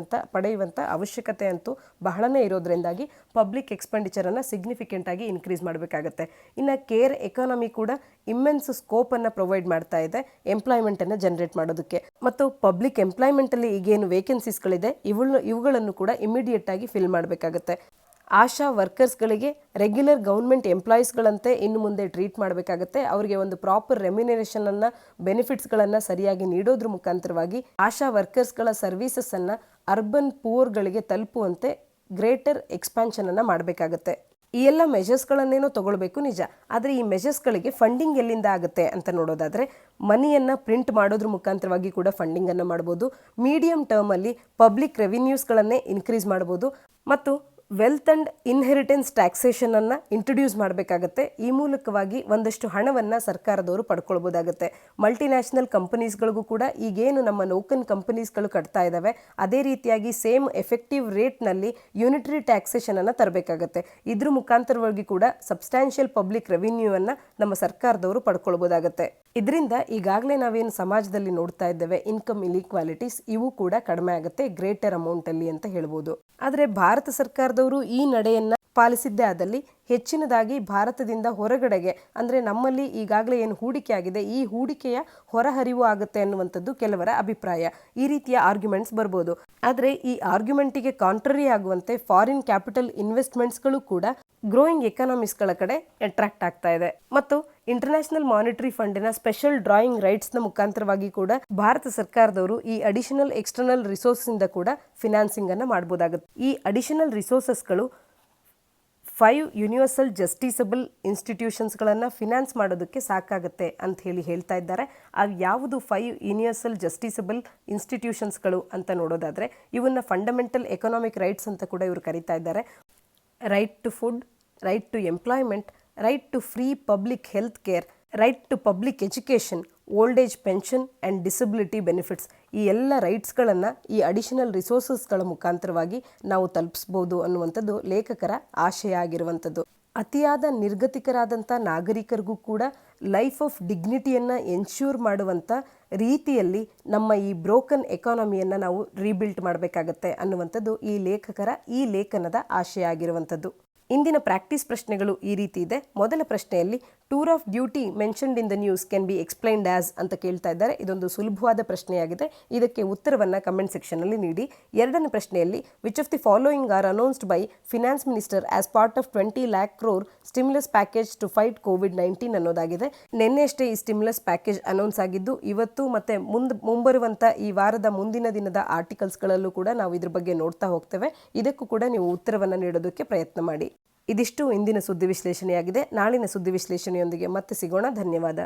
ಪಡೆಯುವಂಥ ಅವಶ್ಯಕತೆ ಅಂತೂ ಬಹಳನೇ ಇರೋದ್ರಿಂದಾಗಿ ಪಬ್ಲಿಕ್ ಎಕ್ಸ್ಪೆಂಡಿಚರನ್ನು ಸಿಗ್ನಿಫಿಕೆಂಟ್ ಆಗಿ ಇನ್ಕ್ರೀಸ್ ಮಾಡಬೇಕಾಗತ್ತೆ. ಇನ್ನು ಕೇರ್ ಎಕಾನಮಿ ಕೂಡ ಇಮ್ಮೆನ್ಸ್ ಸ್ಕೋಪನ್ನು ಪ್ರೊವೈಡ್ ಮಾಡ್ತಾ ಇದೆ ಎಂಪ್ಲಾಯ್ಮೆಂಟನ್ನು ಜನರೇಟ್ ಮಾಡೋದಕ್ಕೆ. ಮತ್ತು ಪಬ್ಲಿಕ್ ಎಂಪ್ಲಾಯ್ಮೆಂಟಲ್ಲಿ ಈಗೇನು ವೇಕೆನ್ಸೀಸ್ಗಳಿದೆ ಇವುಗಳನ್ನು ಕೂಡ ಇಮಿಡಿಯೇಟ್ ಆಗಿ ಫಿಲ್ ಮಾಡಬೇಕಾಗತ್ತೆ. ಆಶಾ ವರ್ಕರ್ಸ್ಗಳಿಗೆ ರೆಗ್ಯುಲರ್ ಗೌರ್ಮೆಂಟ್ ಎಂಪ್ಲಾಯೀಸ್ಗಳಂತೆ ಇನ್ನು ಮುಂದೆ ಟ್ರೀಟ್ ಮಾಡಬೇಕಾಗತ್ತೆ. ಅವರಿಗೆ ಒಂದು ಪ್ರಾಪರ್ ರೆಮ್ಯುನರೇಷನನ್ನು ಬೆನಿಫಿಟ್ಸ್ಗಳನ್ನು ಸರಿಯಾಗಿ ನೀಡೋದ್ರ ಮುಖಾಂತರವಾಗಿ ಆಶಾ ವರ್ಕರ್ಸ್ಗಳ ಸರ್ವೀಸಸ್ಸನ್ನು ಅರ್ಬನ್ ಪೂರ್ಗಳಿಗೆ ತಲುಪುವಂತೆ ಗ್ರೇಟರ್ ಎಕ್ಸ್ಪಾನ್ಷನನ್ನು ಮಾಡಬೇಕಾಗತ್ತೆ. ಈ ಎಲ್ಲ ಮೆಷರ್ಸ್ಗಳನ್ನೇನೋ ತಗೊಳ್ಬೇಕು ನಿಜ, ಆದರೆ ಈ ಮೆಷರ್ಸ್ಗಳಿಗೆ ಫಂಡಿಂಗ್ ಎಲ್ಲಿಂದ ಆಗುತ್ತೆ ಅಂತ ನೋಡೋದಾದರೆ ಮನಿಯನ್ನು ಪ್ರಿಂಟ್ ಮಾಡೋದ್ರ ಮುಖಾಂತರವಾಗಿ ಕೂಡ ಫಂಡಿಂಗನ್ನು ಮಾಡ್ಬೋದು. ಮೀಡಿಯಂ ಟರ್ಮಲ್ಲಿ ಪಬ್ಲಿಕ್ ರೆವಿನ್ಯೂಸ್ಗಳನ್ನೇ ಇನ್ಕ್ರೀಸ್ ಮಾಡ್ಬೋದು ಮತ್ತು ವೆಲ್ತ್ ಆ್ಯಂಡ್ ಇನ್ಹೆರಿಟೆನ್ಸ್ ಟ್ಯಾಕ್ಸೇಷನನ್ನು ಇಂಟ್ರೊಡ್ಯೂಸ್ ಮಾಡಬೇಕಾಗತ್ತೆ. ಈ ಮೂಲಕವಾಗಿ ಒಂದಷ್ಟು ಹಣವನ್ನು ಸರ್ಕಾರದವರು ಪಡ್ಕೊಳ್ಬೋದಾಗುತ್ತೆ. ಮಲ್ಟಿನ್ಯಾಷನಲ್ ಕಂಪನೀಸ್ಗಳಿಗೂ ಕೂಡ ಈಗೇನು ನಮ್ಮ ಲೋಕಲ್ ಕಂಪನೀಸ್ಗಳು ಕಟ್ತಾ ಇದ್ದಾವೆ ಅದೇ ರೀತಿಯಾಗಿ ಸೇಮ್ ಎಫೆಕ್ಟಿವ್ ರೇಟ್ನಲ್ಲಿ ಯೂನಿಟರಿ ಟ್ಯಾಕ್ಸೇಷನನ್ನು ತರಬೇಕಾಗತ್ತೆ. ಇದ್ರ ಮುಖಾಂತರವಾಗಿ ಕೂಡ ಸಬ್ಸ್ಟ್ಯಾನ್ಷಿಯಲ್ ಪಬ್ಲಿಕ್ ರೆವಿನ್ಯೂವನ್ನು ನಮ್ಮ ಸರ್ಕಾರದವರು ಪಡ್ಕೊಳ್ಬೋದಾಗತ್ತೆ. ಇದರಿಂದ ಈಗಾಗಲೇ ನಾವೇನು ಸಮಾಜದಲ್ಲಿ ನೋಡ್ತಾ ಇದ್ದೇವೆ ಇನ್ಕಮ್ ಇನ್ಇಕ್ವಾಲಿಟೀಸ್ ಇವು ಕೂಡ ಕಡಿಮೆ ಆಗುತ್ತೆ ಗ್ರೇಟರ್ ಅಮೌಂಟಲ್ಲಿ ಅಂತ ಹೇಳ್ಬೋದು. ಆದರೆ ಭಾರತ ಸರ್ಕಾರದವರು ಈ ನಡೆಯನ್ನು ಪಾಲಿಸಿದ್ದೇ ಆದಲ್ಲಿ ಹೆಚ್ಚಿನದಾಗಿ ಭಾರತದಿಂದ ಹೊರಗಡೆಗೆ ಅಂದರೆ ನಮ್ಮಲ್ಲಿ ಈಗಾಗಲೇ ಏನು ಹೂಡಿಕೆ ಆಗಿದೆ ಈ ಹೂಡಿಕೆಯ ಹೊರಹರಿವು ಆಗುತ್ತೆ ಅನ್ನುವಂಥದ್ದು ಕೆಲವರ ಅಭಿಪ್ರಾಯ. ಈ ರೀತಿಯ ಆರ್ಗ್ಯುಮೆಂಟ್ಸ್ ಬರ್ಬೋದು. ಆದರೆ ಈ ಆರ್ಗ್ಯುಮೆಂಟಿಗೆ ಕಾಂಟ್ರರಿ ಆಗುವಂತೆ ಫಾರಿನ್ ಕ್ಯಾಪಿಟಲ್ ಇನ್ವೆಸ್ಟ್ಮೆಂಟ್ಸ್ಗಳು ಕೂಡ ಗ್ರೋಯಿಂಗ್ ಎಕಾನಮೀಸ್ಗಳ ಕಡೆ ಅಟ್ರಾಕ್ಟ್ ಆಗ್ತಾ ಇದೆ ಮತ್ತು ಇಂಟರ್ನ್ಯಾಷನಲ್ ಮಾನಿಟರಿ ಫಂಡಿನ ಸ್ಪೆಷಲ್ ಡ್ರಾಯಿಂಗ್ ರೈಟ್ಸ್ನ ಮುಖಾಂತರವಾಗಿ ಕೂಡ ಭಾರತ ಸರ್ಕಾರದವರು ಈ ಅಡಿಷನಲ್ ಎಕ್ಸ್ಟರ್ನಲ್ ರಿಸೋರ್ಸಿಂದ ಕೂಡ ಫಿನಾನ್ಸಿಂಗ್ ಅನ್ನು ಮಾಡ್ಬೋದಾಗುತ್ತೆ. ಈ ಅಡಿಷನಲ್ ರಿಸೋರ್ಸಸ್ಗಳು 5 ಯೂನಿವರ್ಸಲ್ ಜಸ್ಟಿಸಬಲ್ ಇನ್ಸ್ಟಿಟ್ಯೂಷನ್ಸ್ಗಳನ್ನು ಫಿನಾನ್ಸ್ ಮಾಡೋದಕ್ಕೆ ಸಾಕಾಗುತ್ತೆ ಅಂತ ಹೇಳ್ತಾ ಇದ್ದಾರೆ. ಅದು ಯಾವುದು 5 ಯೂನಿವರ್ಸಲ್ ಜಸ್ಟಿಸಬಲ್ ಇನ್ಸ್ಟಿಟ್ಯೂಷನ್ಸ್ಗಳು ಅಂತ ನೋಡೋದಾದರೆ ಇವನ್ನ ಫಂಡಮೆಂಟಲ್ ಎಕನಾಮಿಕ್ ರೈಟ್ಸ್ ಅಂತ ಕೂಡ ಇವರು ಕರೀತಾ ಇದ್ದಾರೆ. Right to food, right to employment, right to free public health care, right to public education, old age pension and disability benefits. ಈ ಎಲ್ಲ ರೈಟ್ಸ್ಗಳನ್ನು ಈ ಅಡಿಷನಲ್ ರಿಸೋರ್ಸಸ್ಗಳ ಮುಖಾಂತರವಾಗಿ ನಾವು ತಲುಪಿಸ್ಬೋದು ಅನ್ನುವಂಥದ್ದು ಲೇಖಕರ ಆಶಯ ಆಗಿರುವಂಥದ್ದು. ಅತಿಯಾದ ನಿರ್ಗತಿಕರಾದಂಥ ನಾಗರಿಕರಿಗೂ ಕೂಡ ಲೈಫ್ ಆಫ್ ಡಿಗ್ನಿಟಿಯನ್ನು ಎನ್ಶ್ಯೂರ್ ಮಾಡುವಂಥ ರೀತಿಯಲ್ಲಿ ನಮ್ಮ ಈ ಬ್ರೋಕನ್ ಎಕಾನಮಿಯನ್ನು ನಾವು ರೀಬಿಲ್ಟ್ ಮಾಡಬೇಕಾಗತ್ತೆ ಅನ್ನುವಂಥದ್ದು ಈ ಲೇಖಕರ ಈ ಲೇಖನದ ಆಶಯ ಆಗಿರುವಂಥದ್ದು. ಇಂದಿನ ಪ್ರಾಕ್ಟೀಸ್ ಪ್ರಶ್ನೆಗಳು ಈ ರೀತಿ ಇದೆ. ಮೊದಲ ಪ್ರಶ್ನೆಯಲ್ಲಿ tour of duty mentioned in the news can be explained as ಅಂತ ಕೇಳ್ತಾ ಇದ್ದಾರೆ. ಇದೊಂದು ಸುಲಭವಾದ ಪ್ರಶ್ನೆಯಾಗಿದೆ. ಇದಕ್ಕೆ ಉತ್ತರವನ್ನು ಕಮೆಂಟ್ ಸೆಕ್ಷನಲ್ಲಿ ನೀಡಿ. ಎರಡನೇ ಪ್ರಶ್ನೆಯಲ್ಲಿ which of the following are announced by finance minister as part of 20 lakh crore stimulus package to fight ಕೋವಿಡ್-19 ಅನ್ನೋದಾಗಿದೆ. ನಿನ್ನೆಯಷ್ಟೇ ಈ ಸ್ಟಿಮ್ಯುಲಸ್ ಪ್ಯಾಕೇಜ್ ಅನೌನ್ಸ್ ಆಗಿದ್ದು ಇವತ್ತು ಮತ್ತೆ ಮುಂಬರುವಂಥ ಈ ವಾರದ ಮುಂದಿನ ದಿನದ ಆರ್ಟಿಕಲ್ಸ್ಗಳಲ್ಲೂ ಕೂಡ ನಾವು ಇದ್ರ ಬಗ್ಗೆ ನೋಡ್ತಾ ಹೋಗ್ತೇವೆ. ಇದಕ್ಕೂ ಕೂಡ ನೀವು ಉತ್ತರವನ್ನು ನೀಡೋದಕ್ಕೆ ಪ್ರಯತ್ನ ಮಾಡಿ. ಇದಿಷ್ಟು ಇಂದಿನ ಸುದ್ದಿ ವಿಶ್ಲೇಷಣೆಯಾಗಿದೆ. ನಾಳಿನ ಸುದ್ದಿ ವಿಶ್ಲೇಷಣೆಯೊಂದಿಗೆ ಮತ್ತೆ ಸಿಗೋಣ. ಧನ್ಯವಾದ.